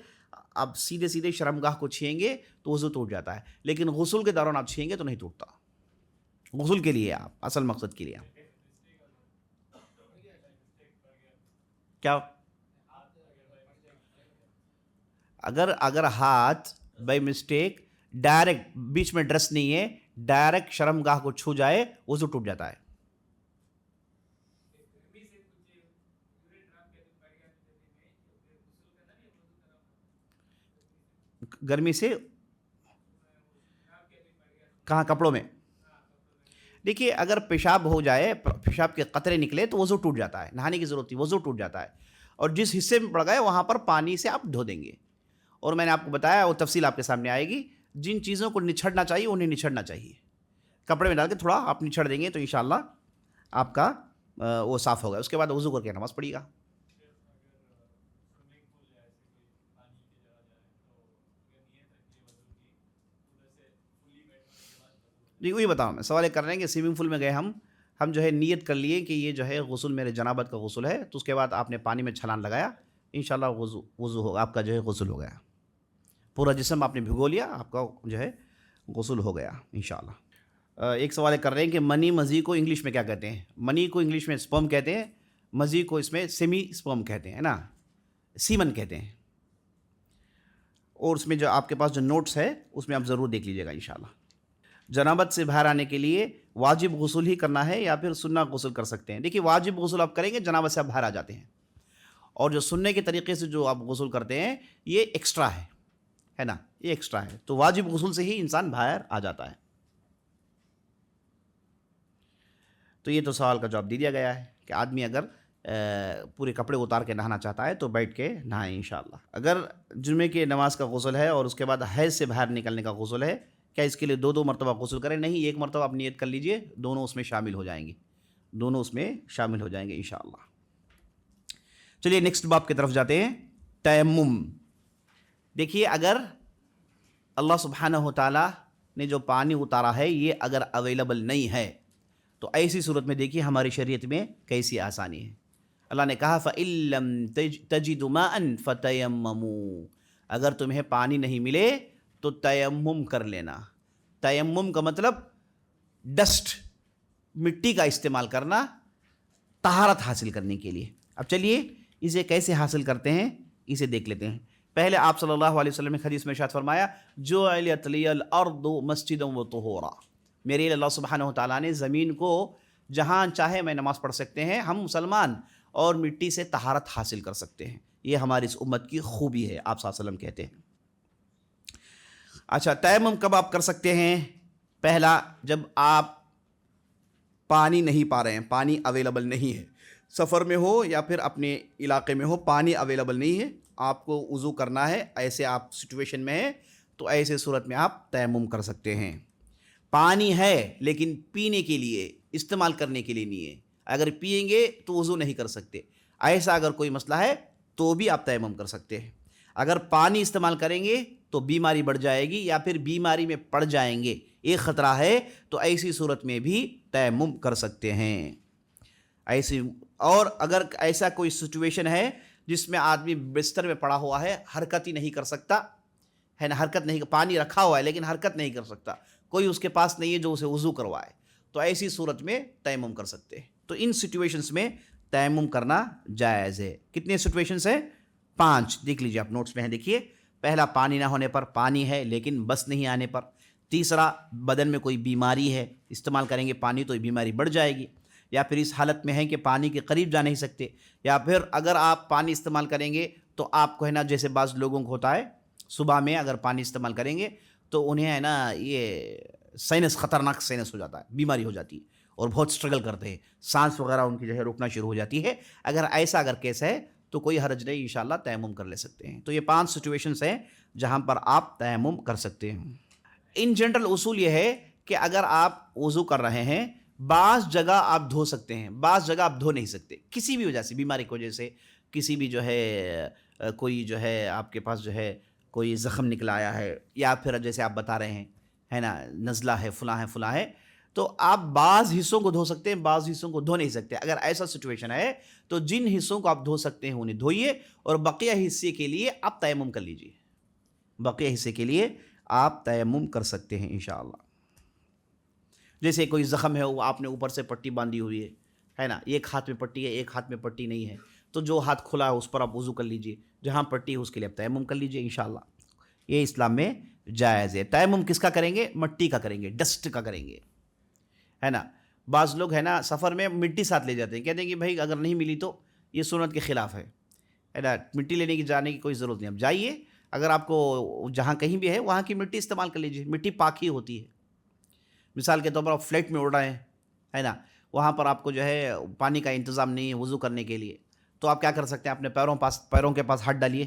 [SPEAKER 2] آپ سیدھے شرمگاہ کو چھیئیں گے تو وضو ٹوٹ جاتا ہے، لیکن غسل کے دوران آپ چھیئیں گے تو نہیں ٹوٹتا۔ غسل کے لیے آپ، اصل مقصد کے لیے آپ کیا، اگر ہاتھ بائی مسٹیک ڈائریکٹ، بیچ میں ڈریس نہیں ہے، ڈائریکٹ شرمگاہ کو چھو جائے وضو ٹوٹ جاتا ہے۔ گرمی سے کہاں؟ کپڑوں میں؟ دیکھیے اگر پیشاب ہو جائے، پیشاب کے قطرے نکلے تو وضو ٹوٹ جاتا ہے، نہانے کی ضرورت نہیں، وضو ٹوٹ جاتا ہے، اور جس حصے میں پڑ گئے وہاں پر پانی سے آپ دھو دیں گے۔ اور میں نے آپ کو بتایا وہ تفصیل آپ کے سامنے آئے گی، جن چیزوں کو نچھڑنا چاہیے انہیں نچھڑنا چاہیے، کپڑے میں ڈال کے تھوڑا آپ نچھڑ دیں گے تو انشاءاللہ آپ کا وہ صاف ہوگا، اس کے بعد وضو کر کے نماز پڑھیے گا۔ جی وہی بتاؤں میں، سوال کر رہے ہیں کہ سوئمنگ پول میں گئے ہم جو ہے نیت کر لیے کہ یہ جو ہے غسل میرے جنابت کا غسل ہے، تو اس کے بعد آپ نے پانی میں چھلانگ لگایا، انشاءاللہ وضو ہوگا آپ کا، جو ہے غسل ہو گیا، پورا جسم آپ نے بھگو لیا، آپ کا جو ہے غسل ہو گیا انشاءاللہ۔ ایک سوال کر رہے ہیں کہ منی مزی کو انگلش میں کیا کہتے ہیں؟ منی کو انگلش میں سپرم کہتے ہیں، مزی کو اس میں سیمی سپرم کہتے ہیں نا، سیمن کہتے ہیں۔ اور اس میں جو آپ کے پاس جو نوٹس ہے اس میں آپ ضرور دیکھ لیجیے گا انشاءاللہ۔ جنابت سے باہر آنے کے لیے واجب غسل ہی کرنا ہے یا پھر سنہ غسل کر سکتے ہیں؟ دیکھیے واجب غسل آپ کریں گے جنابت سے آپ باہر آ جاتے ہیں، اور جو سننے کے طریقے سے جو آپ غسل کرتے ہیں یہ ایکسٹرا ہے نا، یہ ایکسٹرا ہے، تو واجب غسل سے ہی انسان باہر آ جاتا ہے۔ تو یہ تو سوال کا جواب دے دیا گیا ہے کہ آدمی اگر پورے کپڑے اتار کے نہانا چاہتا ہے تو بیٹھ کے نہائیں انشاءاللہ۔ اگر جمعے کی نماز کا غسل ہے اور اس کے بعد حیض سے باہر نکلنے کا غسل ہے، کیا اس کے لیے 2 مرتبہ غسل کریں؟ نہیں، 1 مرتبہ آپ نیت کر لیجئے، دونوں اس میں شامل ہو جائیں گے، دونوں اس میں شامل ہو جائیں گے انشاءاللہ۔ چلیے نیکسٹ باب کی طرف جاتے ہیں، تیمم. دیکھیے اگر اللہ سبحانہ و تعالیٰ نے جو پانی اتارا ہے یہ اگر اویلیبل نہیں ہے تو ایسی صورت میں دیکھیے ہماری شریعت میں کیسی آسانی ہے. اللہ نے کہا فَإِن لَّمْ تَجِدُوا مَاءً فَتَيَمَّمُوا، اگر تمہیں پانی نہیں ملے تو تیمم کر لینا. تیمم کا مطلب ڈسٹ، مٹی کا استعمال کرنا طہارت حاصل کرنے کے لیے. اب چلیے اسے کیسے حاصل کرتے ہیں اسے دیکھ لیتے ہیں. پہلے آپ صلی اللہ علیہ وسلم نے حدیث میں ارشاد فرمایا جُعِلَتْ لِيَ الْأَرْضُ مَسْجِدًا وَطُهُورًا، میرے لیے اللہ سبحانہ و تعالیٰ نے زمین کو جہاں چاہے میں نماز پڑھ سکتے ہیں ہم مسلمان، اور مٹی سے طہارت حاصل کر سکتے ہیں. یہ ہماری اس امت کی خوبی ہے، آپ صلی اللہ علیہ وسلم کہتے ہیں. اچھا تیمم کب آپ کر سکتے ہیں؟ پہلا، جب آپ پانی نہیں پا رہے ہیں، پانی اویلیبل نہیں ہے، سفر میں ہو یا پھر اپنے علاقے میں ہو، پانی اویلیبل نہیں ہے، آپ کو وضو کرنا ہے، ایسے آپ سچویشن میں ہیں تو ایسے صورت میں آپ تیمم کر سکتے ہیں. پانی ہے لیکن پینے کے لیے، استعمال کرنے کے لیے نہیں ہے، اگر پئیں گے تو وضو نہیں کر سکتے، ایسا اگر کوئی مسئلہ ہے تو بھی آپ تیمم کر سکتے ہیں. اگر پانی استعمال کریں گے تو بیماری بڑھ جائے گی یا پھر بیماری میں پڑ جائیں گے، ایک خطرہ ہے، تو ایسی صورت میں بھی تیمم کر سکتے ہیں. ایسی اور اگر ایسا کوئی سچویشن ہے جس میں آدمی بستر میں پڑا ہوا ہے، حرکت ہی نہیں کر سکتا ہے نا، حرکت نہیں، پانی رکھا ہوا ہے لیکن حرکت نہیں کر سکتا، کوئی اس کے پاس نہیں ہے جو اسے وضو کروائے، تو ایسی صورت میں تیمم کر سکتے ہیں. تو ان سچویشنز میں تیمم کرنا جائز ہے. کتنے سچویشنز ہیں؟ 5. دیکھ لیجیے، آپ نوٹس میں ہیں، دیکھیے. پہلا، پانی نہ ہونے پر، پانی ہے لیکن بس نہیں آنے پر. تیسرا، بدن میں کوئی بیماری ہے، استعمال کریں گے پانی تو بیماری بڑھ جائے گی، یا پھر اس حالت میں ہے کہ پانی کے قریب جا نہیں سکتے، یا پھر اگر آپ پانی استعمال کریں گے تو آپ کو ہے نا، جیسے بعض لوگوں کو ہوتا ہے صبح میں اگر پانی استعمال کریں گے تو انہیں ہے نا یہ سائنس، خطرناک سائنس ہو جاتا ہے، بیماری ہو جاتی ہے اور بہت اسٹرگل کرتے ہیں، سانس وغیرہ ان کی جو ہے رکنا شروع ہو جاتی ہے. اگر کیس ہے تو کوئی حرج نہیں، انشاءاللہ تیمم کر لے سکتے ہیں. تو یہ 5 سچویشنز ہیں جہاں پر آپ تیمم کر سکتے ہیں. ان جنرل اصول یہ ہے کہ اگر آپ وضو کر رہے ہیں، بعض جگہ آپ دھو سکتے ہیں، بعض جگہ آپ دھو نہیں سکتے، کسی بھی وجہ سے، بیماری کی وجہ سے، کسی بھی جو ہے کوئی جو ہے آپ کے پاس جو ہے کوئی زخم نکل آیا ہے، یا پھر جیسے آپ بتا رہے ہیں ہے نا نزلہ ہے، فلاں ہے، تو آپ بعض حصوں کو دھو سکتے ہیں، بعض حصوں کو دھو نہیں سکتے. اگر ایسا سچویشن ہے تو جن حصوں کو آپ دھو سکتے ہیں انہیں دھوئیے، اور بقیہ حصے کے لیے آپ تیمم کر لیجیے. بقیہ حصے کے لیے آپ تیمم کر سکتے ہیں انشاءاللہ. جیسے کوئی زخم ہے، وہ آپ نے اوپر سے پٹی باندھی ہوئی ہے نا، ایک ہاتھ میں پٹی ہے، ایک ہاتھ میں پٹی نہیں ہے، تو جو ہاتھ کھلا ہے اس پر آپ وضو کر لیجیے، جہاں پٹی ہے اس کے لیے آپ تیمم کر لیجیے انشاءاللہ. یہ اسلام میں جائز ہے. تیمم کس کا کریں گے؟ مٹی کا کریں گے، ڈسٹ کا کریں گے، ہے نا. بعض لوگ ہے نا سفر میں مٹی ساتھ لے جاتے ہیں، کہتے ہیں کہ بھائی اگر نہیں ملی تو یہ سنت کے خلاف ہے نا، مٹی لینے کی جانے کی کوئی ضرورت نہیں. اب جائیے، اگر آپ کو جہاں کہیں بھی ہے وہاں کی مٹی استعمال کر لیجیے، مٹی پاک ہی ہوتی ہے. مثال کے طور پر آپ فلیٹ میں اڑ رہے ہیں ہے نا، وہاں پر آپ کو جو ہے پانی کا انتظام نہیں ہے وضو کرنے کے لیے، تو آپ کیا کر سکتے ہیں؟ اپنے پیروں کے پاس ہاتھ ڈالیے،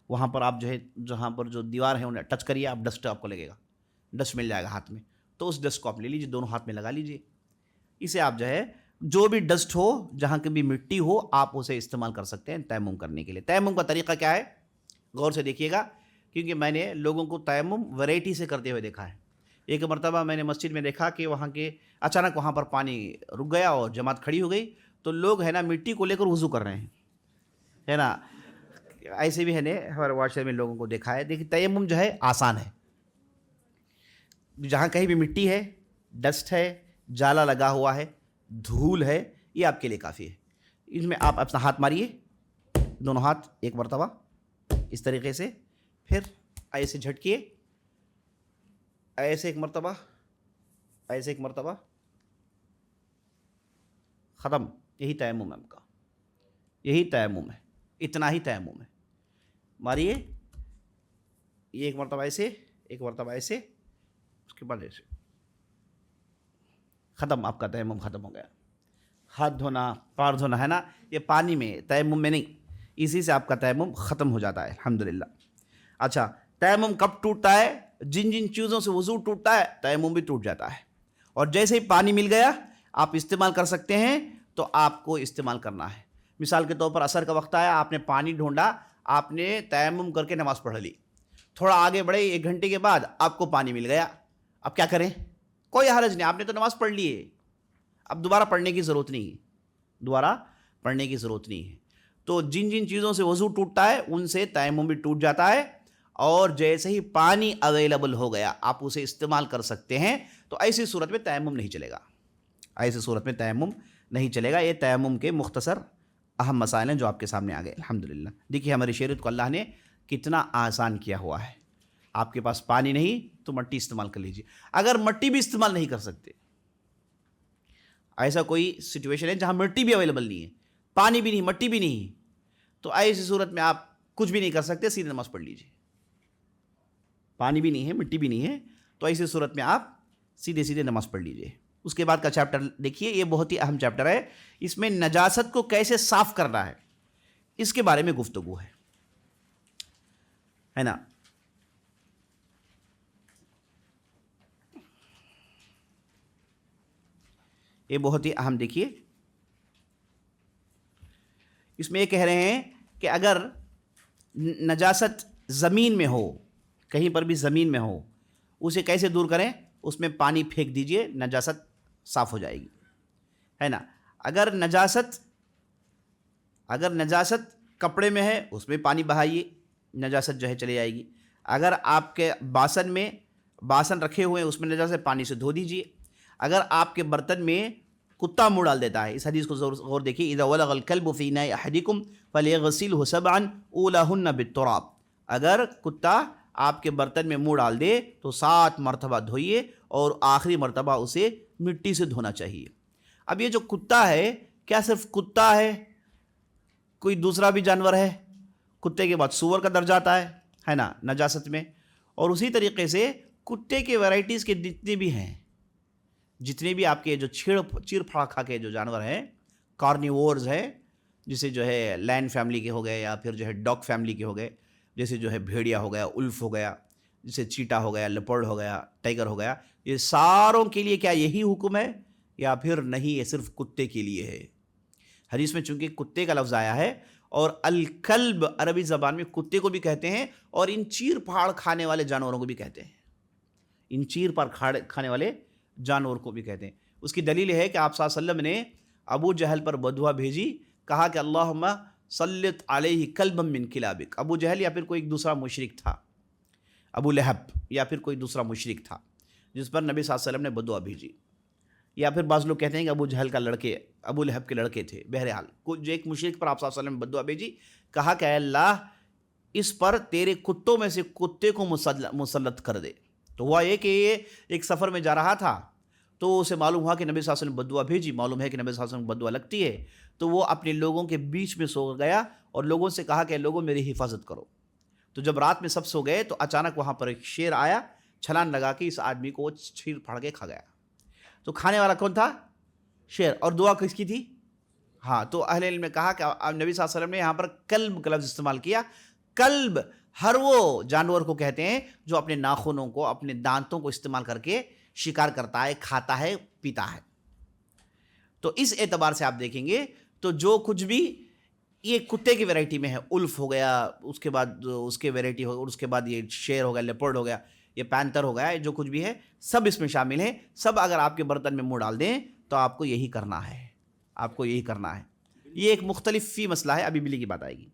[SPEAKER 2] وہاں پر آپ جو ہے جہاں پر جو دیوار ہے انہیں ٹچ کریے، آپ ڈسٹ آپ کو لگے گا، ڈسٹ مل جائے گا ہاتھ میں، تو اس ڈسٹ کو آپ لے لیجیے، دونوں ہاتھ میں لگا لیجیے. اسے آپ جو ہے جو بھی ڈسٹ ہو، جہاں کی بھی مٹی ہو، آپ اسے استعمال کر سکتے ہیں تیمم کرنے کے لیے. تیمم کا طریقہ کیا ہے؟ غور سے دیکھیے گا، کیونکہ میں نے لوگوں کو تیمم ویرائٹی سے کرتے ہوئے دیکھا ہے. ایک مرتبہ میں نے مسجد میں دیکھا کہ وہاں کے اچانک وہاں پر پانی رک گیا اور جماعت کھڑی ہو گئی، تو لوگ ہے نا مٹی کو لے کر وضو کر رہے ہیں، ہے نا. ایسے بھی ہے نا ہمارے معاشرے میں لوگوں کو دیکھا ہے. دیکھیے تیمم جو ہے آسان ہے، جہاں کہیں بھی مٹی ہے، ڈسٹ ہے، جالا لگا ہوا ہے، دھول ہے، یہ آپ کے لیے کافی ہے. اس میں آپ اپنا ہاتھ ماریے، دونوں ہاتھ ایک مرتبہ اس طریقے سے، پھر ایسے جھٹکیے، ایسے ایک مرتبہ، ایسے ایک مرتبہ، ختم. یہی تیمم ہے آپ کا، یہی تیمم ہے، اتنا ہی تیمم ہے. ماریے، یہ ایک مرتبہ ایسے، ایک مرتبہ ایسے، اس کے بعد ایسے، ختم. آپ کا تیمم ختم ہو گیا. ہاتھ دھونا، پار دھونا ہے نا، یہ پانی میں، تیمم میں نہیں، اسی سے آپ کا تیمم ختم ہو جاتا ہے الحمدللہ. اچھا، تیمم کب ٹوٹتا ہے؟ جن چیزوں سے وضو ٹوٹتا ہے تیمم بھی ٹوٹ جاتا ہے. اور جیسے ہی پانی مل گیا آپ استعمال کر سکتے ہیں، تو آپ کو استعمال کرنا ہے. مثال کے طور پر عصر کا وقت آیا، آپ نے پانی ڈھونڈا، آپ نے تیمم کر کے نماز پڑھ لی، تھوڑا آگے بڑھے 1 گھنٹے کے بعد آپ کو پانی مل گیا، اب کیا کریں؟ کوئی حرج نہیں، آپ نے تو نماز پڑھ لی ہے، اب دوبارہ پڑھنے کی ضرورت نہیں ہے، دوبارہ پڑھنے کی ضرورت نہیں ہے۔ تو جن جن چیزوں سے وضو ٹوٹتا ہے ان سے تیمم بھی ٹوٹ جاتا ہے، اور جیسے ہی پانی اویلیبل ہو گیا آپ اسے استعمال کر سکتے ہیں، تو ایسی صورت میں تیمم نہیں چلے گا، ایسی صورت میں تیمم نہیں چلے گا۔ یہ تیمم کے مختصر اہم مسائل ہیں جو آپ کے سامنے آ گئے الحمدللہ۔ دیکھیے ہماری شریعت کو اللہ نے کتنا آسان کیا ہوا ہے۔ آپ کے پاس پانی نہیں تو مٹی استعمال کر لیجیے، اگر مٹی بھی استعمال نہیں کر سکتے، ایسا کوئی سچویشن ہے جہاں مٹی بھی اویلیبل نہیں ہے، پانی بھی نہیں، مٹی بھی نہیں، تو ایسی صورت میں آپ کچھ بھی نہیں کر سکتے، سیدھے نماز پڑھ لیجیے۔ پانی بھی نہیں ہے، مٹی بھی نہیں ہے، تو ایسی صورت میں آپ سیدھے سیدھے نماز پڑھ لیجیے۔ اس کے بعد کا چیپٹر دیکھیے، یہ بہت ہی اہم چیپٹر ہے، اس میں نجاست کو کیسے صاف کرنا ہے اس کے بارے میں گفتگو ہے نا۔ یہ بہت ہی اہم، دیکھیے اس میں یہ کہہ رہے ہیں کہ اگر نجاست زمین میں ہو، کہیں پر بھی زمین میں ہو، اسے کیسے دور کریں؟ اس میں پانی پھینک دیجئے، نجاست صاف ہو جائے گی، ہے نا۔ اگر نجاست کپڑے میں ہے اس میں پانی بہائیے، نجاست جو ہے چلی جائے گی۔ اگر آپ کے باسن رکھے ہوئے ہیں اس میں نجاست، پانی سے دھو دیجئے۔ اگر آپ کے برتن میں کتا منہ ڈال دیتا ہے، اس حدیث کو غور دیکھیے، اذا ولغ الکلب فی اناء احدکم فلیغسلہ سبعا اولاہن بالتراب، اگر کتا آپ کے برتن میں منہ ڈال دے تو 7 مرتبہ دھوئیے اور آخری مرتبہ اسے مٹی سے دھونا چاہیے۔ اب یہ جو کتا ہے، کیا صرف کتا ہے؟ کوئی دوسرا بھی جانور ہے؟ کتے کے بعد سور کا درجہ آتا ہے نا نجاست میں، اور اسی طریقے سے کتے کے ورائٹیز کے جتنے بھی آپ کے جو چیر پھاڑ کھا کے جو جانور ہیں، کارنیورز ہیں، جسے جو ہے لائن فیملی کے ہو گئے یا پھر جو ہے ڈاگ فیملی کے ہو گئے، جیسے جو ہے بھیڑیا ہو گیا، الف ہو گیا، جیسے چیٹا ہو گیا، لیپرڈ ہو گیا، ٹائیگر ہو گیا، یہ ساروں کے لیے کیا یہی حکم ہے یا پھر نہیں، یہ صرف کتے کے لیے ہے؟ حدیث میں چونکہ کتے کا لفظ آیا ہے، اور الکلب عربی زبان میں کتے کو بھی کہتے ہیں اور ان چیر پھاڑ کھانے والے جانوروں کو بھی کہتے ہیں، ان چیر پھاڑ کھانے والے جانور کو بھی کہتے ہیں۔ اس کی دلیل ہے کہ آپ صلی اللہ علیہ وسلم نے ابو جہل پر بددعا بھیجی، کہا کہ اللہم سلط علیہ کلبا من کلابک۔ ابو جہل یا پھر کوئی دوسرا مشرک تھا، ابو لہب یا پھر کوئی دوسرا مشرک تھا جس پر نبی صلی اللہ علیہ وسلم نے بددعا بھیجی، یا پھر بعض لوگ کہتے ہیں کہ ابو جہل کا لڑکے، ابو لہب کے لڑکے تھے۔ بہرحال جو ایک مشرک پر آپ صلی اللہ علیہ وسلم نے بددعا بھیجی، کہا کہ اے اللہ اس پر تیرے کتوں میں سے کتے کو مسلط کر دے۔ تو ہوا یہ کہ یہ ایک سفر میں جا رہا تھا، تو اسے معلوم ہوا کہ نبی صلی اللہ علیہ وسلم بددعا بھیجی، معلوم ہے کہ نبی صلی اللہ علیہ وسلم بددعا لگتی ہے، تو وہ اپنے لوگوں کے بیچ میں سو گیا اور لوگوں سے کہا کہ لوگوں میری حفاظت کرو۔ تو جب رات میں سب سو گئے تو اچانک وہاں پر ایک شیر آیا، چھلانگ لگا کے اس آدمی کو وہ چیر پھاڑ کے کھا گیا۔ تو کھانے والا کون تھا؟ شیر۔ اور دعا کس کی تھی؟ ہاں، تو اہل علم نے کہا کہ نبی صلی اللہ علیہ وسلم نے یہاں پر کلب کا لفظ استعمال کیا۔ کلب ہر وہ جانور کو کہتے ہیں جو اپنے ناخنوں کو، اپنے دانتوں کو استعمال کر کے شکار کرتا ہے، کھاتا ہے، پیتا ہے۔ تو اس اعتبار سے آپ دیکھیں گے تو جو کچھ بھی یہ کتے کی ویرائٹی میں ہے، الف ہو گیا، اس کے بعد اس کے ویرائٹی ہو، اور اس کے بعد یہ شیر ہو گیا، لیپرڈ ہو گیا، یہ پینتر ہو گیا، جو کچھ بھی ہے سب اس میں شامل ہیں۔ سب اگر آپ کے برتن میں منہ ڈال دیں تو آپ کو یہی کرنا ہے، آپ کو یہی کرنا ہے۔ یہ ایک مختلف فی مسئلہ ہے، ابھی بلی کی بات آئے گی۔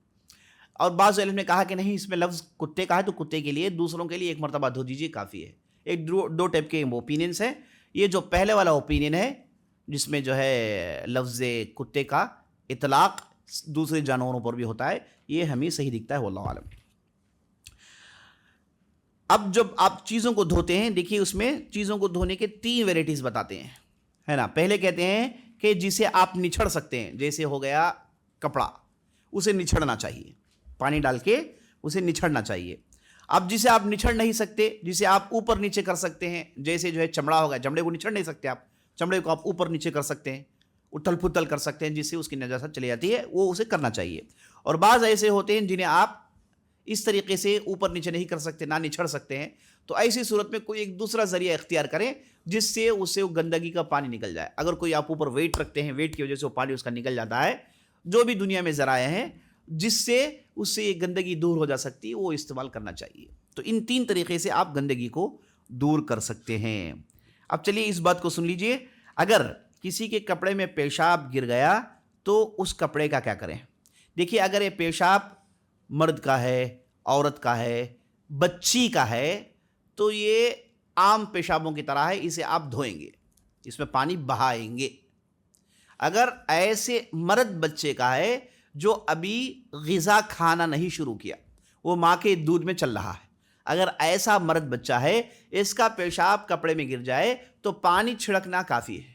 [SPEAKER 2] اور بعض علم نے کہا کہ نہیں، اس میں لفظ کتے کا ہے تو کتے کے لیے، دوسروں کے لیے ایک مرتبہ دھو دیجیے کافی ہے۔ ایک دو ٹائپ کے اوپینینس ہیں۔ یہ جو پہلے والا اوپینین ہے جس میں جو ہے لفظ کتے کا اطلاق دوسرے جانوروں پر بھی ہوتا ہے، یہ ہمیں صحیح دکھتا ہے، واللہ عالم۔ اب جب آپ چیزوں کو دھوتے ہیں، دیکھیے اس میں چیزوں کو دھونے کے 3 ویرائٹیز بتاتے ہیں، ہے نا۔ پہلے کہتے ہیں کہ جسے آپ نچھڑ سکتے ہیں، جیسے ہو گیا کپڑا، اسے نچھڑنا چاہیے، پانی ڈال کے اسے نچھڑنا چاہیے۔ اب جسے آپ نچھڑ نہیں سکتے، جسے آپ اوپر نیچے کر سکتے ہیں، جیسے جو ہے چمڑا ہوگا، چمڑے کو نچھڑ نہیں سکتے آپ، چمڑے کو آپ اوپر نیچے کر سکتے ہیں، اتھل پھتل کر سکتے ہیں، جس سے اس کی نجاست چلی جاتی ہے، وہ اسے کرنا چاہیے۔ اور بعض ایسے ہوتے ہیں جنہیں آپ اس طریقے سے اوپر نیچے نہیں کر سکتے، نہ نچھڑ سکتے ہیں، تو ایسی صورت میں کوئی ایک دوسرا ذریعہ اختیار کریں جس سے اسے وہ گندگی کا پانی نکل جائے۔ اگر کوئی آپ اوپر ویٹ رکھتے ہیں، ویٹ کی وجہ سے وہ پانی اس کا نکل جاتا ہے، جو بھی دنیا میں ذرائع ہیں جس سے اس سے یہ گندگی دور ہو جا سکتی ہے وہ استعمال کرنا چاہیے. تو ان 3 طریقے سے آپ گندگی کو دور کر سکتے ہیں. اب چلیے اس بات کو سن لیجئے, اگر کسی کے کپڑے میں پیشاب گر گیا تو اس کپڑے کا کیا کریں؟ دیکھیے, اگر یہ پیشاب مرد کا ہے, عورت کا ہے, بچی کا ہے, تو یہ عام پیشابوں کی طرح ہے, اسے آپ دھوئیں گے, اس میں پانی بہائیں گے. اگر ایسے مرد بچے کا ہے جو ابھی غذا کھانا نہیں شروع کیا, وہ ماں کے دودھ میں چل رہا ہے, اگر ایسا مرد بچہ ہے, اس کا پیشاب کپڑے میں گر جائے تو پانی چھڑکنا کافی ہے,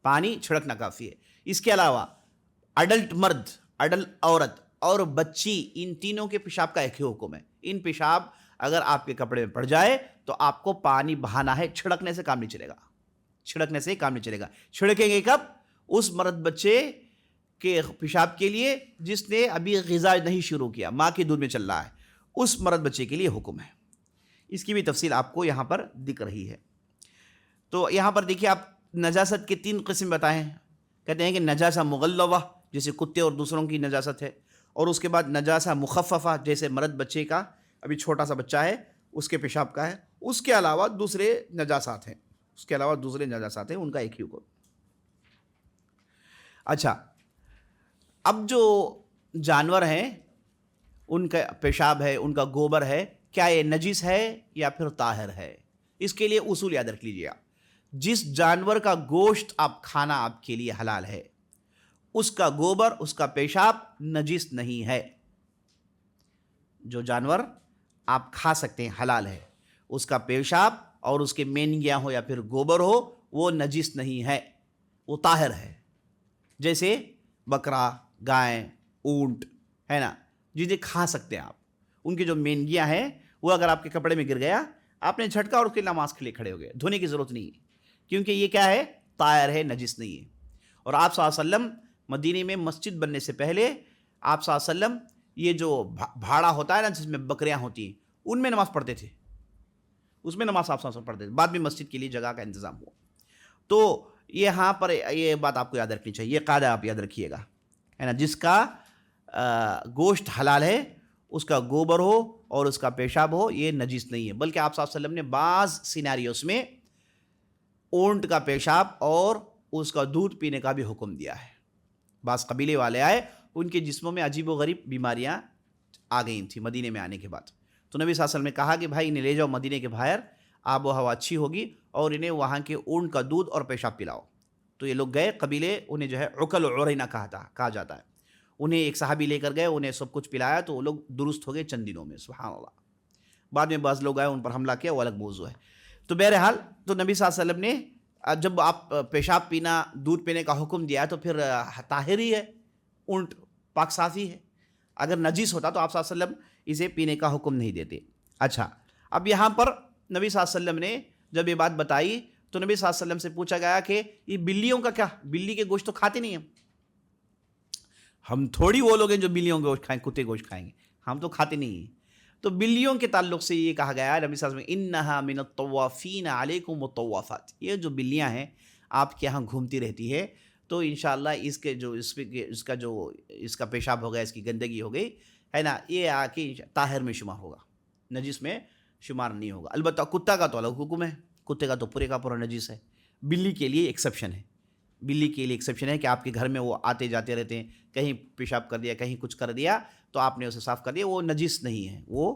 [SPEAKER 2] پانی چھڑکنا کافی ہے. اس کے علاوہ اڈلٹ مرد, اڈلٹ عورت اور بچی, ان تینوں کے پیشاب کا ایک ہی حکم ہے. ان پیشاب اگر آپ کے کپڑے میں پڑ جائے تو آپ کو پانی بہانا ہے, چھڑکنے سے کام نہیں چلے گا, چھڑکنے سے کام نہیں چلے گا. چھڑکیں گے کب؟ اس مرد بچے کے پیشاب کے لیے جس نے ابھی غذا نہیں شروع کیا, ماں کے دودھ میں چل رہا ہے, اس مرد بچے کے لیے حکم ہے. اس کی بھی تفصیل آپ کو یہاں پر دکھ رہی ہے. تو یہاں پر دیکھیے, آپ نجاست کے 3 قسم بتائے ہیں. کہتے ہیں کہ نجاسہ مغلظہ جیسے کتے اور دوسروں کی نجاست ہے, اور اس کے بعد نجاسہ مخففہ جیسے مرد بچے کا, ابھی چھوٹا سا بچہ ہے اس کے پیشاب کا ہے. اس کے علاوہ دوسرے نجاسات ہیں, اس کے علاوہ دوسرے نجاسات ہیں, ان کا ایک ہی حکم. اچھا, اب جو جانور ہیں ان کا پیشاب ہے, ان کا گوبر ہے, کیا یہ نجس ہے یا پھر طاہر ہے؟ اس کے لیے اصول یاد رکھ لیجیے آپ. جس جانور کا گوشت آپ کھانا آپ کے لیے حلال ہے, اس کا گوبر, اس کا پیشاب نجس نہیں ہے. جو جانور آپ کھا سکتے ہیں حلال ہے, اس کا پیشاب اور اس کے مینگیاں ہو یا پھر گوبر ہو, وہ نجس نہیں ہے, وہ طاہر ہے. جیسے بکرا, گائے, اونٹ ہے نا, جنہیں کھا سکتے ہیں آپ, ان کی جو مینگیاں ہیں وہ اگر آپ کے کپڑے میں گر گیا, آپ نے جھٹکا اور اس کے نماز کے لیے کھڑے ہو گئے, دھونے کی ضرورت نہیں ہے, کیونکہ یہ کیا ہے؟ طاہر ہے, نجس نہیں ہے. اور آپ صلی اللہ علیہ وسلم مدینے میں مسجد بننے سے پہلے آپ صلی اللہ علیہ وسلم یہ جو بھاڑا ہوتا ہے نا جس میں بکریاں ہوتی ہیں, ان میں نماز پڑھتے تھے, اس میں نماز آپ صلی اللہ علیہ وسلم پڑھتے تھے. بعد میں مسجد کے لیے جگہ کا انتظام ہوا. تو یہاں پر یہ بات آپ کو یاد رکھنی چاہیے, یہ قاعدہ آپ یاد رکھیے گا, ہے نا. جس کا گوشت حلال ہے, اس کا گوبر ہو اور اس کا پیشاب ہو, یہ نجس نہیں ہے. بلکہ آپ صلی اللہ علیہ وسلم نے بعض سیناریوز میں اونٹ کا پیشاب اور اس کا دودھ پینے کا بھی حکم دیا ہے. بعض قبیلے والے آئے, ان کے جسموں میں عجیب و غریب بیماریاں آ گئی تھیں مدینے میں آنے کے بعد. تو نبی صلی اللہ علیہ وسلم نے کہا کہ بھائی انہیں لے جاؤ مدینے کے باہر, آب و ہوا اچھی ہوگی, اور انہیں وہاں کے اونٹ کا دودھ اور پیشاب پلاؤ. تو یہ لوگ گئے, قبیلے, انہیں جو ہے عقل و عرینہ کہا جاتا ہے. انہیں ایک صحابی لے کر گئے, انہیں سب کچھ پلایا, تو وہ لوگ درست ہو گئے چند دنوں میں, سبحان اللہ. بعد میں بعض لوگ آئے, ان پر حملہ کیا, وہ الگ موضوع ہے. تو بہرحال, تو نبی صلی اللہ علیہ وسلم نے جب آپ پیشاب پینا, دودھ پینے کا حکم دیا تو پھر طاہر ہی ہے, اونٹ پاک صافی ہے. اگر نجیس ہوتا تو آپ صلی اللہ علیہ وسلم اسے پینے کا حکم نہیں دیتے. اچھا, اب یہاں پر نبی صلی اللہ علیہ وسلم نے جب یہ بات بتائی تو نبی صلی اللہ علیہ وسلم سے پوچھا گیا کہ یہ بلیوں کا کیا؟ بلی کے گوشت تو کھاتے نہیں ہم تھوڑی وہ لوگ ہیں جو بلیوں کے گوشت کھائیں, کتے گوشت کھائیں گے, ہم تو کھاتے نہیں ہیں. تو بلیوں کے تعلق سے یہ کہا گیا نبی صلی اللہ علیہ وسلم, انہا من الطوافین علیکم الطوافات, یہ جو بلیاں ہیں آپ کے یہاں گھومتی رہتی ہے, تو انشاءاللہ اس کا پیشاب ہو گیا, اس کی گندگی ہو گئی ہے نا, یہ آ کے طاہر میں شمار ہوگا, نجس میں شمار نہیں ہوگا. البتہ کتا کا تو الگ حکم ہے, کتے کا تو پورے کا پورا نجس ہے. بلی کے لیے ایکسیپشن ہے, بلی کے لیے ایکسیپشن ہے کہ آپ کے گھر میں وہ آتے جاتے رہتے ہیں, کہیں پیشاب کر دیا, کہیں کچھ کر دیا, تو آپ نے اسے صاف کر دیا, وہ نجس نہیں ہے, وہ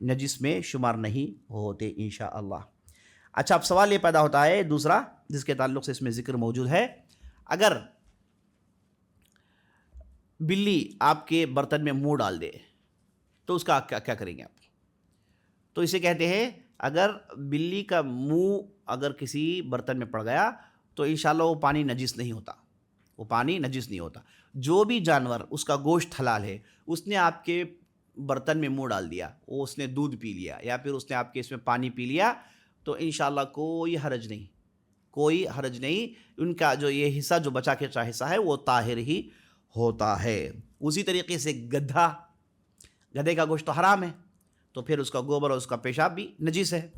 [SPEAKER 2] نجس میں شمار نہیں ہوتے انشاءاللہ. اچھا, اب سوال یہ پیدا ہوتا ہے دوسرا جس کے تعلق سے اس میں ذکر موجود ہے, اگر بلی آپ کے برتن میں منہ ڈال دے تو اس کا کیا کریں گے آپ؟ تو اسے کہتے ہیں اگر بلی کا منہ اگر کسی برتن میں پڑ گیا تو انشاءاللہ وہ پانی نجس نہیں ہوتا, وہ پانی نجس نہیں ہوتا. جو بھی جانور اس کا گوشت حلال ہے, اس نے آپ کے برتن میں منہ ڈال دیا, وہ اس نے دودھ پی لیا یا پھر اس نے آپ کے اس میں پانی پی لیا, تو انشاءاللہ کوئی حرج نہیں, کوئی حرج نہیں. ان کا جو یہ حصہ جو بچا کے حصہ ہے وہ طاہر ہی ہوتا ہے. اسی طریقے سے گدھے کا گوشت تو حرام ہے, تو پھر اس کا گوبر اور اس کا پیشاب بھی نجس ہے.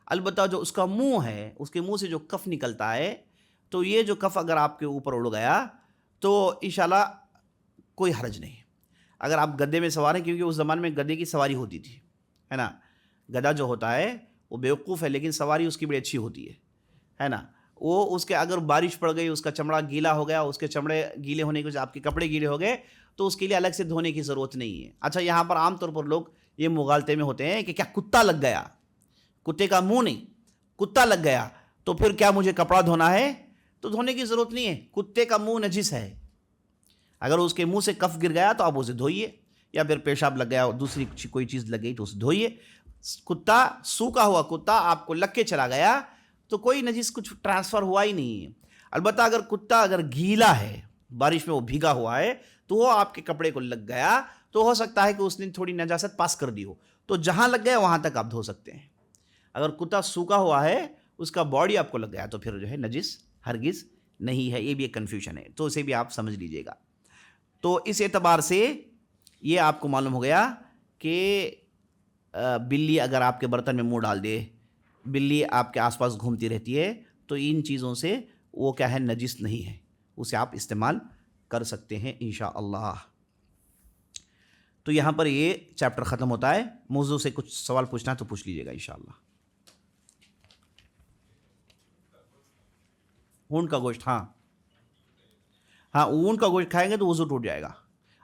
[SPEAKER 2] البتہ جو اس کا منہ ہے, اس کے منہ سے جو کف نکلتا ہے, تو یہ جو کف اگر آپ کے اوپر اڑ گیا تو انشاءاللہ کوئی حرج نہیں. اگر آپ گدے میں سوار ہیں, کیونکہ اس زمانے میں گدے کی سواری ہوتی تھی, ہے نا, گدھا جو ہوتا ہے وہ بیوقوف ہے لیکن سواری اس کی بڑی اچھی ہوتی ہے نا. وہ اس کے اگر بارش پڑ گئی, اس کا چمڑا گیلا ہو گیا, اس کے چمڑے گیلے ہونے کی وجہ سے آپ کے کپڑے گیلے ہو گئے, تو اس کے لیے الگ سے دھونے کی ضرورت نہیں ہے. اچھا, یہاں پر عام طور پر لوگ یہ مغالطے میں ہوتے ہیں کہ کیا کتا لگ گیا, کتے کا منہ نہیں, کتا لگ گیا تو پھر کیا مجھے کپڑا دھونا ہے؟ تو دھونے کی ضرورت نہیں ہے. کتے کا منہ نجس ہے, اگر اس کے منہ سے کف گر گیا تو آپ اسے دھوئیے, یا پھر پیشاب لگ گیا, دوسری کوئی چیز لگ گئی تو اسے دھوئیے. کتا, سوکھا ہوا کتا آپ کو لگ کے چلا گیا تو کوئی نجس کچھ ٹرانسفر ہوا ہی نہیں ہے. البتہ اگر کتا اگر گیلا ہے, بارش میں وہ بھیگا ہوا ہے, تو وہ آپ کے کپڑے کو لگ گیا تو ہو سکتا ہے کہ اس نے تھوڑی نجاست پاس کر دی ہو, تو جہاں لگ گیا وہاں تک آپ دھو سکتے ہیں. اگر کتا سوکھا ہوا ہے, اس کا باڈی آپ کو لگ گیا تو پھر جو ہے نجس ہرگز نہیں ہے. یہ بھی ایک کنفیوژن ہے, تو اسے بھی آپ سمجھ لیجئے گا. تو اس اعتبار سے یہ آپ کو معلوم ہو گیا کہ بلی اگر آپ کے برتن میں منہ ڈال دے, بلی آپ کے آس پاس گھومتی رہتی ہے, تو ان چیزوں سے وہ کیا ہے, نجس نہیں ہے, اسے آپ استعمال کر سکتے ہیں انشاءاللہ. تو یہاں پر یہ چیپٹر ختم ہوتا ہے. موضوع سے کچھ سوال پوچھنا تو پوچھ لیجیے گا انشاءاللہ. اونٹ کا گوشت, ہاں اونٹ کا گوشت کھائیں گے تو وضو ٹوٹ جائے گا.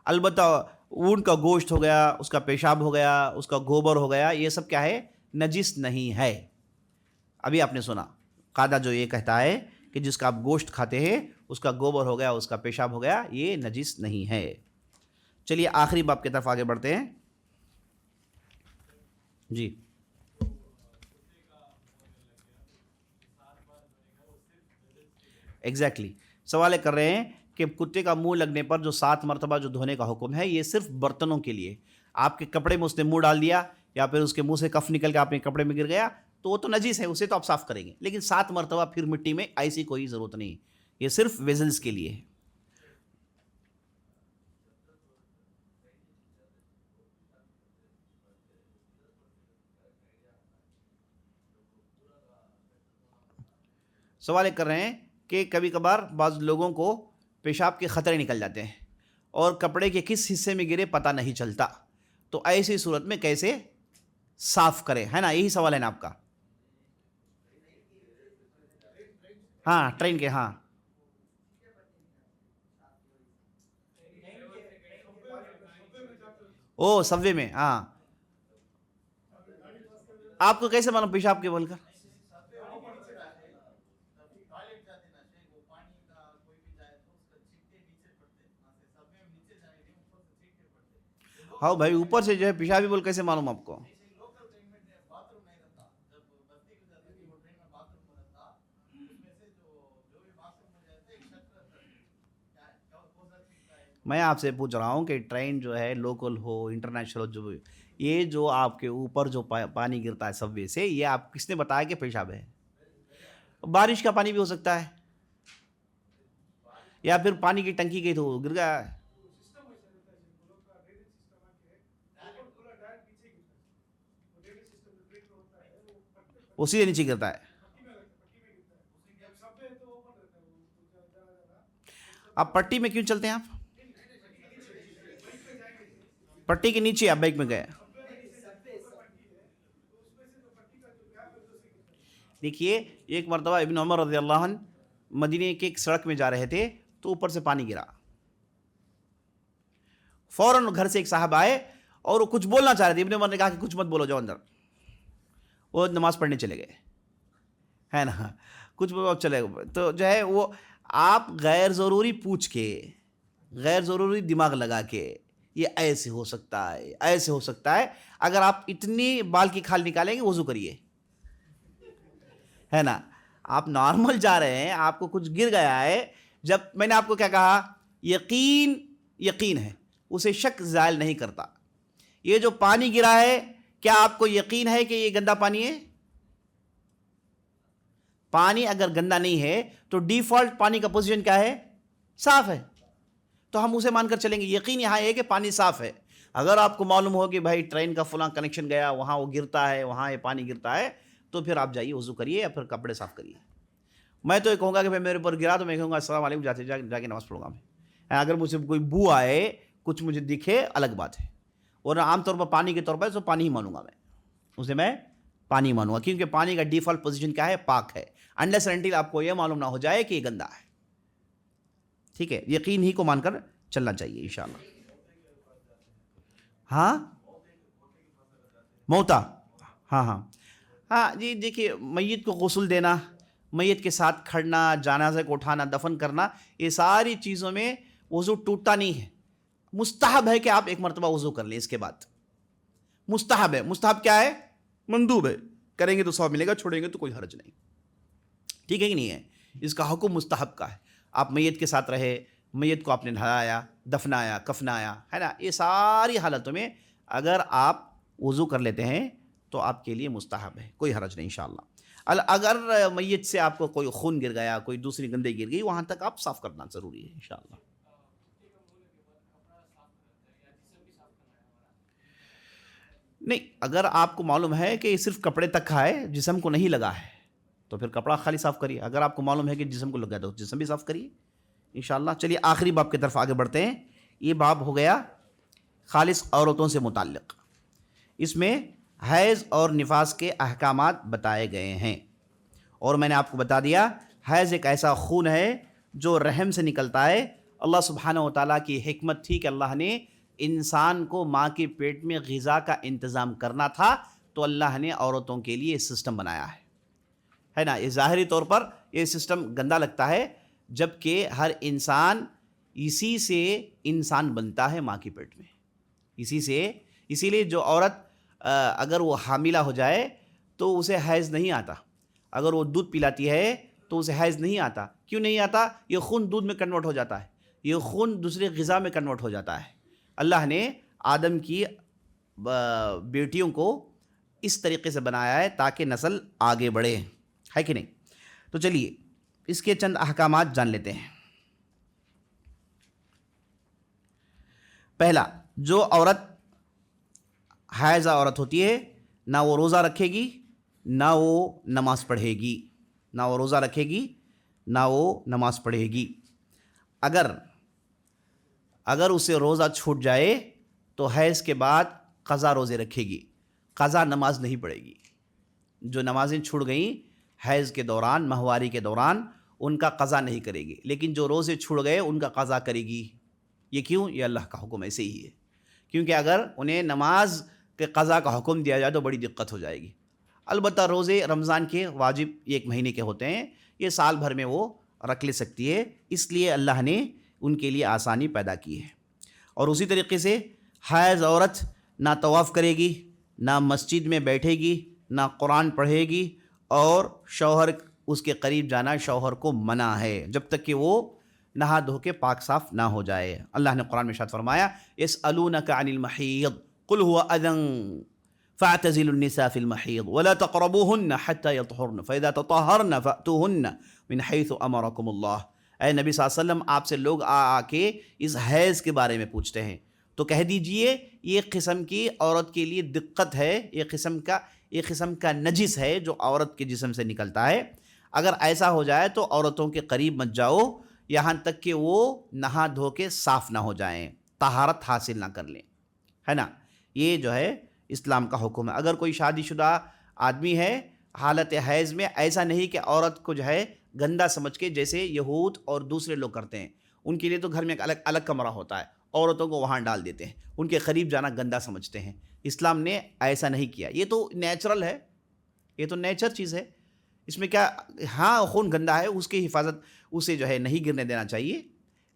[SPEAKER 2] البتہ اونٹ کا گوشت ہو گیا, اس کا پیشاب ہو گیا, اس کا گوبر ہو گیا, یہ سب کیا ہے, نجس نہیں ہے. ابھی آپ نے سنا قاعدہ جو یہ کہتا ہے کہ جس کا آپ گوشت کھاتے ہیں اس کا گوبر ہو گیا, اس کا پیشاب ہو گیا, یہ نجس نہیں ہے. چلیے آخری باب کی طرف آگے بڑھتے ہیں. جی, ایگزیکٹلی سوال کر رہے ہیں کہ کتے کا منہ لگنے پر جو 7 مرتبہ جو دھونے کا حکم ہے, یہ صرف برتنوں کے لیے. آپ کے کپڑے میں اس نے منہ ڈال دیا, یا پھر اس کے منہ سے کف نکل کے آپ کے کپڑے میں گر گیا, تو وہ تو نجس ہے, اسے تو آپ صاف کریں گے, لیکن 7 مرتبہ پھر مٹی میں, ایسی کوئی ضرورت نہیں. یہ صرف ویزلز کے لیے ہے. سوال کر رہے ہیں کہ کبھی کبھار بعض لوگوں کو پیشاب کے خطرے نکل جاتے ہیں اور کپڑے کے کس حصے میں گرے پتہ نہیں چلتا, تو ایسی صورت میں کیسے صاف کریں, ہے نا, یہی سوال ہے نا آپ کا. ہاں ٹرین کے, ہاں او سبوے میں, ہاں آپ کو کیسے معلوم پیشاب کے بول کر؟ ہاں بھائی, اوپر سے جو ہے پیشابی بول کیسے معلوم آپ کو؟ میں آپ سے پوچھ رہا ہوں کہ ٹرین جو ہے لوکل ہو انٹرنیشنل جو یہ جو آپ کے اوپر جو پانی گرتا ہے سب وے سے, یہ آپ کس نے بتایا کہ پیشاب ہے؟ بارش کا پانی بھی ہو سکتا ہے, یا پھر پانی کی ٹنکی گئی تو گر گیا ہے. وہ سیدھے نیچے گرتا ہے. آپ پٹی میں کیوں چلتے ہیں؟ آپ پٹی کے نیچے آپ بیک میں گئے. دیکھیے, ایک مرتبہ ابن عمر رضی اللہ عنہ مدینے کے ایک سڑک میں جا رہے تھے تو اوپر سے پانی گرا. فوراً گھر سے ایک صاحب آئے اور وہ کچھ بولنا چاہ رہے تھے. ابن عمر نے کہا کہ کچھ مت بولو, جاؤ اندر. وہ نماز پڑھنے چلے گئے, ہے نا, کچھ چلے گئے. تو جو ہے وہ آپ غیر ضروری پوچھ کے, غیر ضروری دماغ لگا کے, یہ ایسے ہو سکتا ہے, ایسے ہو سکتا ہے, اگر آپ اتنی بال کی کھال نکالیں گے وضو کریے, ہے نا. آپ نارمل جا رہے ہیں, آپ کو کچھ گر گیا ہے, جب میں نے آپ کو کیا کہا, یقین یقین ہے, اسے شک زائل نہیں کرتا. یہ جو پانی گرا ہے, کیا آپ کو یقین ہے کہ یہ گندا پانی ہے؟ پانی اگر گندا نہیں ہے تو ڈیفالٹ پانی کا پوزیشن کیا ہے؟ صاف ہے, تو ہم اسے مان کر چلیں گے. یقین یہاں ہے کہ پانی صاف ہے. اگر آپ کو معلوم ہو کہ بھائی ٹرین کا فلاں کنیکشن گیا, وہاں وہ گرتا ہے, وہاں یہ پانی گرتا ہے, تو پھر آپ جائیے وضو کریے یا پھر کپڑے صاف کریے. میں تو یہ کہوں گا کہ بھائی میرے اوپر گرا تو میں کہوں گا السلام علیکم, جا کے نماز پڑھوں گا میں, اگر مجھے کوئی بو آئے، کچھ مجھے دکھے، الگ بات ہے، اور عام طور پر پانی کے طور پر تو پانی ہی مانوں گا میں، اسے میں پانی مانوں گا، کیونکہ پانی کا ڈیفالٹ پوزیشن کیا ہے؟ پاک ہے، انلیس اینڈ انٹل آپ کو یہ معلوم نہ ہو جائے کہ یہ گندا ہے. ٹھیک ہے، یقین ہی کو مان کر چلنا چاہیے انشاءاللہ. ہاں موتا، ہاں جی، دیکھیے میت کو غسل دینا، میت کے ساتھ کھڑنا، جنازے کو اٹھانا، دفن کرنا، یہ ساری چیزوں میں وضو ٹوٹتا نہیں ہے. مستحب ہے کہ آپ ایک مرتبہ وضو کر لیں اس کے بعد، مستحب ہے. مستحب کیا ہے؟ مندوب ہے، کریں گے تو ثواب ملے گا، چھوڑیں گے تو کوئی حرج نہیں. ٹھیک ہے کہ نہیں ہے؟ اس کا حکم مستحب کا ہے. آپ میت کے ساتھ رہے، میت کو آپ نے نہلایا، دفنایا، کفنایا، ہے نا، یہ ساری حالتوں میں اگر آپ وضو کر لیتے ہیں تو آپ کے لیے مستحب ہے، کوئی حرج نہیں انشاءاللہ. اگر میت سے آپ کو کوئی خون گر گیا، کوئی دوسری گندگی گر گئی، وہاں تک آپ صاف کرنا ضروری ہے انشاءاللہ. نہیں، اگر آپ کو معلوم ہے کہ یہ صرف کپڑے تک کا ہے، جسم کو نہیں لگا ہے، تو پھر کپڑا خالی صاف کریے. اگر آپ کو معلوم ہے کہ جسم کو لگا ہے تو جسم بھی صاف کریے انشاءاللہ. چلیے آخری باب کی طرف آگے بڑھتے ہیں. یہ باب ہو گیا خالص عورتوں سے متعلق. اس میں حیض اور نفاس کے احکامات بتائے گئے ہیں، اور میں نے آپ کو بتا دیا حیض ایک ایسا خون ہے جو رحم سے نکلتا ہے. اللہ سبحانہ و تعالیٰ کی حکمت تھی کہ اللہ نے انسان کو ماں کے پیٹ میں غذا کا انتظام کرنا تھا، تو اللہ نے عورتوں کے لیے سسٹم بنایا ہے نا. یہ ظاہری طور پر یہ سسٹم گندا لگتا ہے، جبکہ ہر انسان اسی سے انسان بنتا ہے ماں کے پیٹ میں، اسی لیے جو عورت اگر وہ حاملہ ہو جائے تو اسے حیض نہیں آتا. اگر وہ دودھ پلاتی ہے تو اسے حیض نہیں آتا. کیوں نہیں آتا؟ یہ خون دودھ میں کنورٹ ہو جاتا ہے، یہ خون دوسری غذا میں کنورٹ ہو جاتا ہے. اللہ نے آدم کی بیٹیوں کو اس طریقے سے بنایا ہے تاکہ نسل آگے بڑھے، ہے کہ نہیں؟ تو چلیے اس کے چند احکامات جان لیتے ہیں. پہلا، جو عورت حائضہ عورت ہوتی ہے، نہ وہ روزہ رکھے گی، نہ وہ نماز پڑھے گی. نہ وہ روزہ رکھے گی، نہ وہ نماز پڑھے گی. اگر اسے روزہ چھوٹ جائے تو حیض کے بعد قضا روزے رکھے گی، قضا نماز نہیں پڑھے گی. جو نمازیں چھوٹ گئیں حیض کے دوران، ماہواری کے دوران، ان کا قضا نہیں کرے گی، لیکن جو روزے چھوٹ گئے ان کا قضا کرے گی. یہ کیوں؟ یہ اللہ کا حکم ایسے ہی ہے. کیونکہ اگر انہیں نماز کے قضا کا حکم دیا جائے تو بڑی دقت ہو جائے گی. البتہ روزے رمضان کے واجب 1 مہینے کے ہوتے ہیں، یہ سال بھر میں وہ رکھ لے سکتی ہے، اس لیے اللہ نے ان کے لیے آسانی پیدا کی ہے. اور اسی طریقے سے حائض عورت نہ طواف کرے گی، نہ مسجد میں بیٹھے گی، نہ قرآن پڑھے گی، اور شوہر اس کے قریب جانا شوہر کو منع ہے جب تک کہ وہ نہا دھو کے پاک صاف نہ ہو جائے. اللہ نے قرآن میں ارشاد فرمایا یسألونک عن المحیض قل هو اذى فاعتزلوا النساء في المحيض ولا تقربوهن حتى يطهرن فاذا تطهرن فأتوهن من حيث امركم الله. اے نبی صلی اللہ علیہ وسلم، آپ سے لوگ آ کے اس حیض کے بارے میں پوچھتے ہیں تو کہہ دیجئے یہ قسم کی عورت کے لیے دقت ہے، یہ قسم کا نجس ہے جو عورت کے جسم سے نکلتا ہے. اگر ایسا ہو جائے تو عورتوں کے قریب مت جاؤ یہاں تک کہ وہ نہا دھو کے صاف نہ ہو جائیں، طہارت حاصل نہ کر لیں، ہے نا. یہ جو ہے اسلام کا حکم ہے. اگر کوئی شادی شدہ آدمی ہے حالت حیض میں، ایسا نہیں کہ عورت کو جو ہے گندا سمجھ کے، جیسے یہود اور دوسرے لوگ کرتے ہیں. ان کے لیے تو گھر میں ایک الگ کمرہ ہوتا ہے، عورتوں کو وہاں ڈال دیتے ہیں، ان کے قریب جانا گندا سمجھتے ہیں. اسلام نے ایسا نہیں کیا. یہ تو نیچرل ہے، یہ تو نیچر چیز ہے. اس میں کیا، ہاں خون گندا ہے، اس کی حفاظت اسے جو ہے نہیں گرنے دینا چاہیے،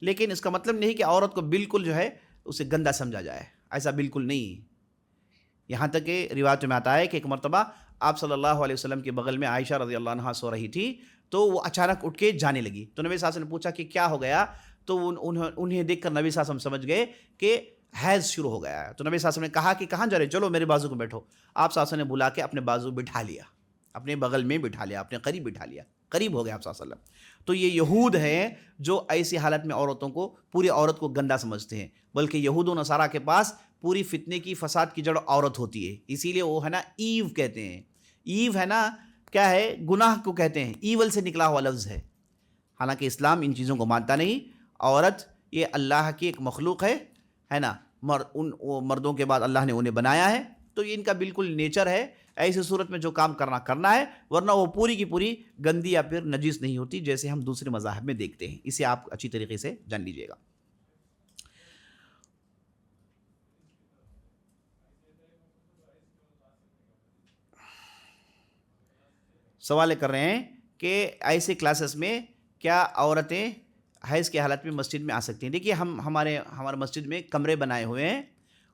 [SPEAKER 2] لیکن اس کا مطلب نہیں کہ عورت کو بالکل جو ہے اسے گندا سمجھا جائے، ایسا بالکل نہیں. یہاں تک کہ روایت میں آتا ہے کہ ایک مرتبہ آپ صلی اللہ علیہ وسلم کے بغل میں عائشہ رضی اللہ عنہا سو رہی تھی، تو وہ اچانک اٹھ کے جانے لگی. تو نبی صلی اللہ علیہ وسلم نے پوچھا کہ کیا ہو گیا؟ تو انہیں دیکھ کر نبی صلی اللہ علیہ وسلم سمجھ گئے کہ حیض شروع ہو گیا ہے. تو نبی صلی اللہ علیہ وسلم نے کہا کہ کہاں جا رہے؟ چلو میرے بازو کو بیٹھو. آپ صلی اللہ علیہ وسلم نے بلا کے اپنے بازو بٹھا لیا، اپنے بغل میں بٹھا لیا، اپنے قریب بٹھا لیا، قریب ہو گیا آپ صلی اللہ علیہ وسلم. تو یہ یہود ہیں جو ایسی حالت میں عورتوں کو، پوری عورت کو گندا سمجھتے ہیں. بلکہ یہود و نصارہ کے پاس پوری فتنے کی، فساد کی جڑ عورت ہوتی ہے. اسی لیے وہ ہے نا ایو کہتے ہیں. ایو ہے نا کیا ہے؟ گناہ کو کہتے ہیں، ایول سے نکلا ہوا لفظ ہے. حالانکہ اسلام ان چیزوں کو مانتا نہیں. عورت یہ اللہ کی ایک مخلوق ہے نا، مردوں کے بعد اللہ نے انہیں بنایا ہے، تو یہ ان کا بالکل نیچر ہے، ایسی صورت میں جو کام کرنا ہے، ورنہ وہ پوری کی پوری گندی یا پھر نجیس نہیں ہوتی جیسے ہم دوسرے مذاہب میں دیکھتے ہیں. اسے آپ اچھی طریقے سے جان لیجئے گا. سوال کر رہے ہیں کہ ایسے کلاسز میں کیا عورتیں حیض کی حالت میں مسجد میں آ سکتی ہیں؟ دیکھیے ہمارے مسجد میں کمرے بنائے ہوئے ہیں،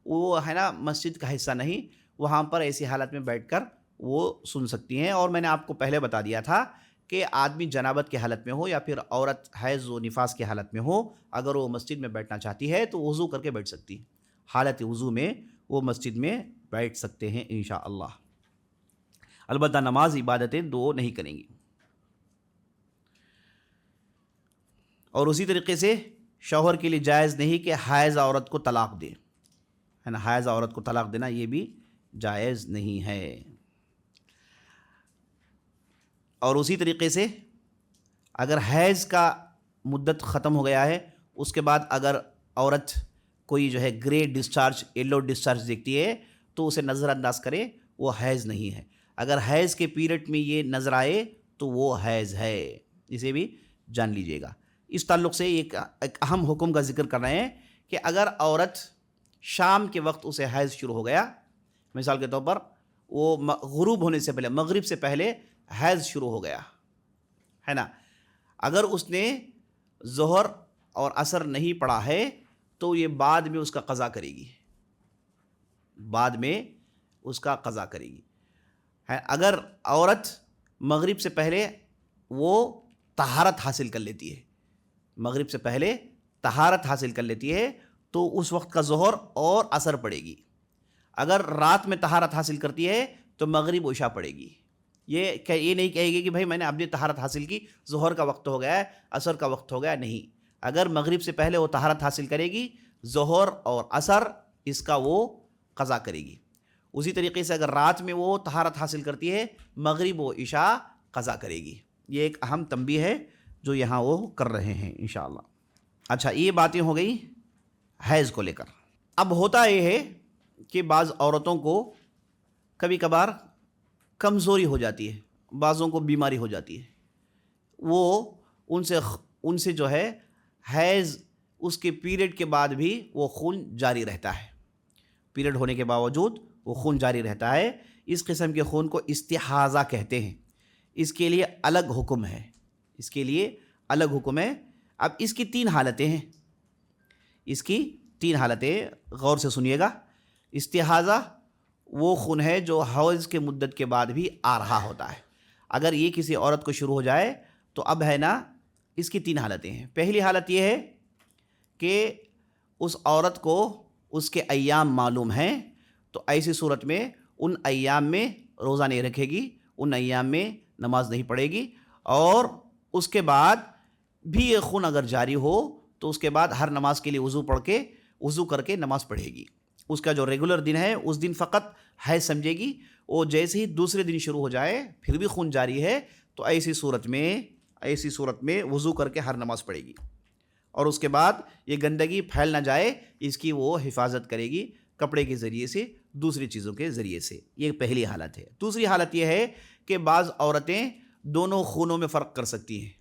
[SPEAKER 2] وہ ہے نا مسجد کا حصہ نہیں، وہاں پر ایسی حالت میں بیٹھ کر وہ سن سکتی ہیں. اور میں نے آپ کو پہلے بتا دیا تھا کہ آدمی جنابت کی حالت میں ہو یا پھر عورت حیض و نفاس کی حالت میں ہو، اگر وہ مسجد میں بیٹھنا چاہتی ہے تو وضو کر کے بیٹھ سکتی ہے. حالت وضو میں وہ مسجد میں بیٹھ سکتے ہیں انشاءاللہ. البتہ نماز عبادتیں دو نہیں کریں گی. اور اسی طریقے سے شوہر کے لیے جائز نہیں کہ حائض عورت کو طلاق دے، ہے نا، حائض عورت کو طلاق دینا یہ بھی جائز نہیں ہے. اور اسی طریقے سے اگر حیض کا مدت ختم ہو گیا ہے، اس کے بعد اگر عورت کوئی جو ہے گرے ڈسچارج، یلو ڈسچارج دیکھتی ہے تو اسے نظر انداز کرے، وہ حیض نہیں ہے. اگر حیض کے پیریڈ میں یہ نظر آئے تو وہ حیض ہے، اسے بھی جان لیجئے گا. اس تعلق سے ایک اہم حکم کا ذکر کر رہے ہیں کہ اگر عورت شام کے وقت اسے حیض شروع ہو گیا، مثال کے طور پر وہ غروب ہونے سے پہلے، مغرب سے پہلے حیض شروع ہو گیا ہے نا، اگر اس نے ظہر اور عصر نہیں پڑھا ہے تو یہ بعد میں اس کا قضا کرے گی، بعد میں اس کا قضا کرے گی. اگر عورت مغرب سے پہلے وہ طہارت حاصل کر لیتی ہے، مغرب سے پہلے طہارت حاصل کر لیتی ہے تو اس وقت کا ظہر اور عصر پڑے گی. اگر رات میں طہارت حاصل کرتی ہے تو مغرب عشاء پڑے گی. یہ نہیں کہے گی کہ بھائی میں نے اب یہ طہارت حاصل کی، ظہر کا وقت ہو گیا ہے، عصر کا وقت ہو گیا، نہیں. اگر مغرب سے پہلے وہ طہارت حاصل کرے گی، ظہر اور عصر اس کا وہ قضا کرے گی. اسی طریقے سے اگر رات میں وہ طہارت حاصل کرتی ہے، مغرب و عشاء قضا کرے گی. یہ ایک اہم تنبیہ ہے جو یہاں وہ کر رہے ہیں انشاءاللہ. اچھا، یہ باتیں ہو گئی حیض کو لے کر. اب ہوتا یہ ہے کہ بعض عورتوں کو کبھی کبھار کمزوری ہو جاتی ہے، بعضوں کو بیماری ہو جاتی ہے، وہ ان سے جو ہے حیض اس کے پیریڈ کے بعد بھی وہ خون جاری رہتا ہے، پیریڈ ہونے کے باوجود وہ خون جاری رہتا ہے. اس قسم کے خون کو استحاضہ کہتے ہیں. اس کے لیے الگ حکم ہے، اس کے لیے الگ حکم ہے. اب اس کی 3 حالتیں ہیں، اس کی 3 حالتیں غور سے سنیے گا. استحاضہ وہ خون ہے جو حیض کے مدت کے بعد بھی آ رہا ہوتا ہے. اگر یہ کسی عورت کو شروع ہو جائے تو اب ہے نا اس کی 3 حالتیں ہیں. پہلی حالت یہ ہے کہ اس عورت کو اس کے ایام معلوم ہیں، تو ایسی صورت میں ان ایام میں روزہ نہیں رکھے گی، ان ایام میں نماز نہیں پڑھے گی، اور اس کے بعد بھی یہ خون اگر جاری ہو تو اس کے بعد ہر نماز کے لیے وضو کر کے نماز پڑھے گی. اس کا جو ریگولر دن ہے اس دن فقط حیض سمجھے گی. وہ جیسے ہی دوسرے دن شروع ہو جائے پھر بھی خون جاری ہے تو ایسی صورت میں وضو کر کے ہر نماز پڑھے گی، اور اس کے بعد یہ گندگی پھیل نہ جائے اس کی وہ حفاظت کرے گی کپڑے کے ذریعے سے، دوسری چیزوں کے ذریعے سے. یہ پہلی حالت ہے. دوسری حالت یہ ہے کہ بعض عورتیں دونوں خونوں میں فرق کر سکتی ہیں.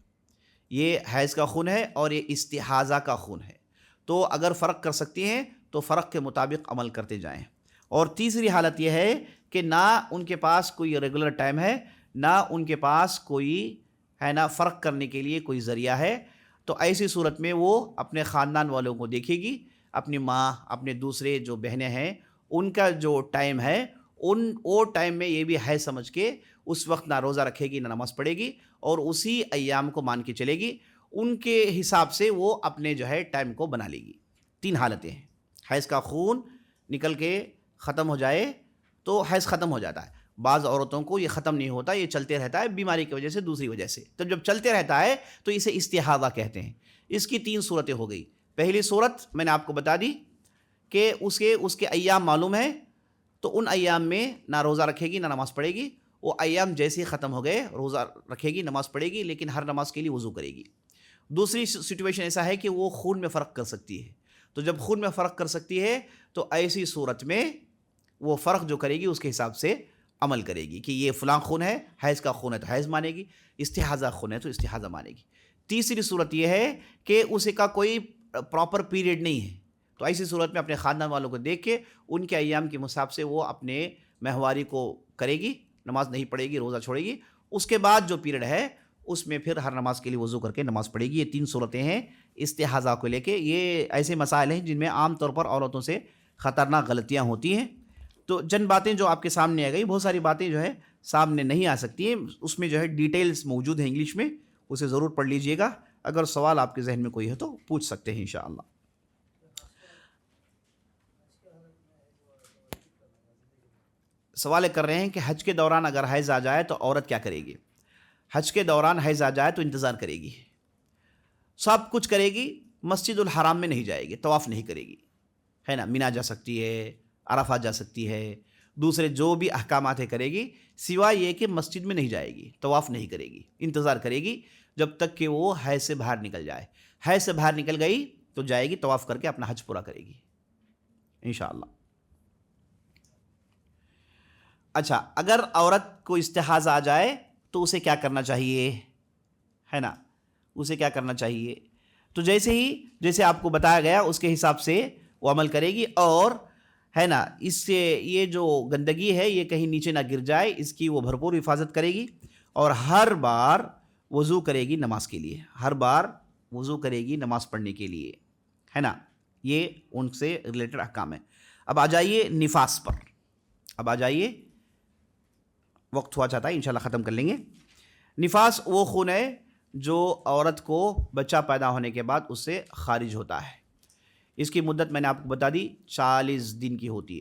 [SPEAKER 2] یہ حیض کا خون ہے اور یہ استحاضہ کا خون ہے، تو اگر فرق کر سکتی ہیں تو فرق کے مطابق عمل کرتے جائیں. اور تیسری حالت یہ ہے کہ نہ ان کے پاس کوئی ریگولر ٹائم ہے، نہ ان کے پاس کوئی ہے نا فرق کرنے کے لیے کوئی ذریعہ ہے، تو ایسی صورت میں وہ اپنے خاندان والوں کو دیکھے گی، اپنی ماں، اپنے دوسرے جو بہنیں ہیں ان کا جو ٹائم ہے وہ ٹائم میں یہ بھی ہے سمجھ کے اس وقت نہ روزہ رکھے گی نہ نماز پڑھے گی، اور اسی ایام کو مان کے چلے گی. ان کے حساب سے وہ اپنے جو ہے ٹائم کو بنا لے گی. 3 حالتیں ہیں. حیض کا خون نکل کے ختم ہو جائے تو حیض ختم ہو جاتا ہے. بعض عورتوں کو یہ ختم نہیں ہوتا، یہ چلتے رہتا ہے بیماری کی وجہ سے، دوسری وجہ سے. تو جب چلتے رہتا ہے تو اسے استحاضہ کہتے ہیں. اس کی 3 صورتیں ہو گئی. پہلی صورت میں نے آپ کو بتا دی کہ اس کے ایام معلوم ہیں، تو ان ایام میں نہ روزہ رکھے گی نہ نماز پڑھے گی. وہ ایام جیسے ہی ختم ہو گئے روزہ رکھے گی، نماز پڑھے گی، لیکن ہر نماز کے لیے وضو کرے گی. دوسری سچویشن ایسا ہے کہ وہ خون میں فرق کر سکتی ہے، تو جب خون میں فرق کر سکتی ہے تو ایسی صورت میں وہ فرق جو کرے گی اس کے حساب سے عمل کرے گی کہ یہ فلاں خون ہے، حیض کا خون ہے تو حیض مانے گی، استحاضہ خون ہے تو استحاضہ مانے گی۔ تیسری صورت یہ ہے کہ اسے کا کوئی پراپر پیریڈ نہیں ہے، تو ایسی صورت میں اپنے خاندان والوں کو دیکھ کے ان کے ایام کے حساب سے وہ اپنے ماہواری کو کرے گی، نماز نہیں پڑھے گی، روزہ چھوڑے گی۔ اس کے بعد جو پیریڈ ہے اس میں پھر ہر نماز کے لیے وضو کر کے نماز پڑھے گی۔ یہ 3 صورتیں ہیں استحاضہ کو لے کے۔ یہ ایسے مسائل ہیں جن میں عام طور پر عورتوں سے خطرناک غلطیاں ہوتی ہیں، تو جن باتیں جو آپ کے سامنے آ گئی، بہت ساری باتیں جو ہے سامنے نہیں آ سکتی ہیں، اس میں جو ہے ڈیٹیلز موجود ہیں انگلش میں، اسے ضرور پڑھ لیجئے گا۔ اگر سوال آپ کے ذہن میں کوئی ہے تو پوچھ سکتے ہیں انشاءاللہ۔ سوال کر رہے ہیں کہ حج کے دوران اگر حیض آ جائے تو عورت کیا کرے گی؟ حج کے دوران حیض آ جائے تو انتظار کرے گی، سب کچھ کرے گی، مسجد الحرام میں نہیں جائے گی، طواف نہیں کرے گی، ہے نا، مینا جا سکتی ہے، عرفہ جا سکتی ہے، دوسرے جو بھی احکامات ہے کرے گی، سوائے یہ کہ مسجد میں نہیں جائے گی، طواف نہیں کرے گی، انتظار کرے گی جب تک کہ وہ حیض سے باہر نکل جائے۔ حیض سے باہر نکل گئی تو جائے گی، طواف کر کے اپنا حج پورا کرے گی انشاءاللہ۔ اچھا، اگر عورت کو استحاضہ آ جائے تو اسے کیا کرنا چاہیے، ہے نا، اسے کیا کرنا چاہیے؟ تو جیسے آپ کو بتایا گیا اس کے حساب سے وہ عمل کرے گی، اور ہے نا، اس سے یہ جو گندگی ہے یہ کہیں نیچے نہ گر جائے، اس کی وہ بھرپور حفاظت کرے گی، اور ہر بار وضو کرے گی نماز کے لیے، ہر بار وضو کرے گی نماز پڑھنے کے لیے، ہے نا، یہ ان سے ریلیٹڈ احکام ہے۔ اب آ جائیے نفاس پر، اب آ جائیے، وقت ہوا چاہتا ہے انشاءاللہ ختم کر لیں گے۔ نفاس وہ خون ہے جو عورت کو بچہ پیدا ہونے کے بعد اس سے خارج ہوتا ہے۔ اس کی مدت میں نے آپ کو بتا دی 40 دن کی ہوتی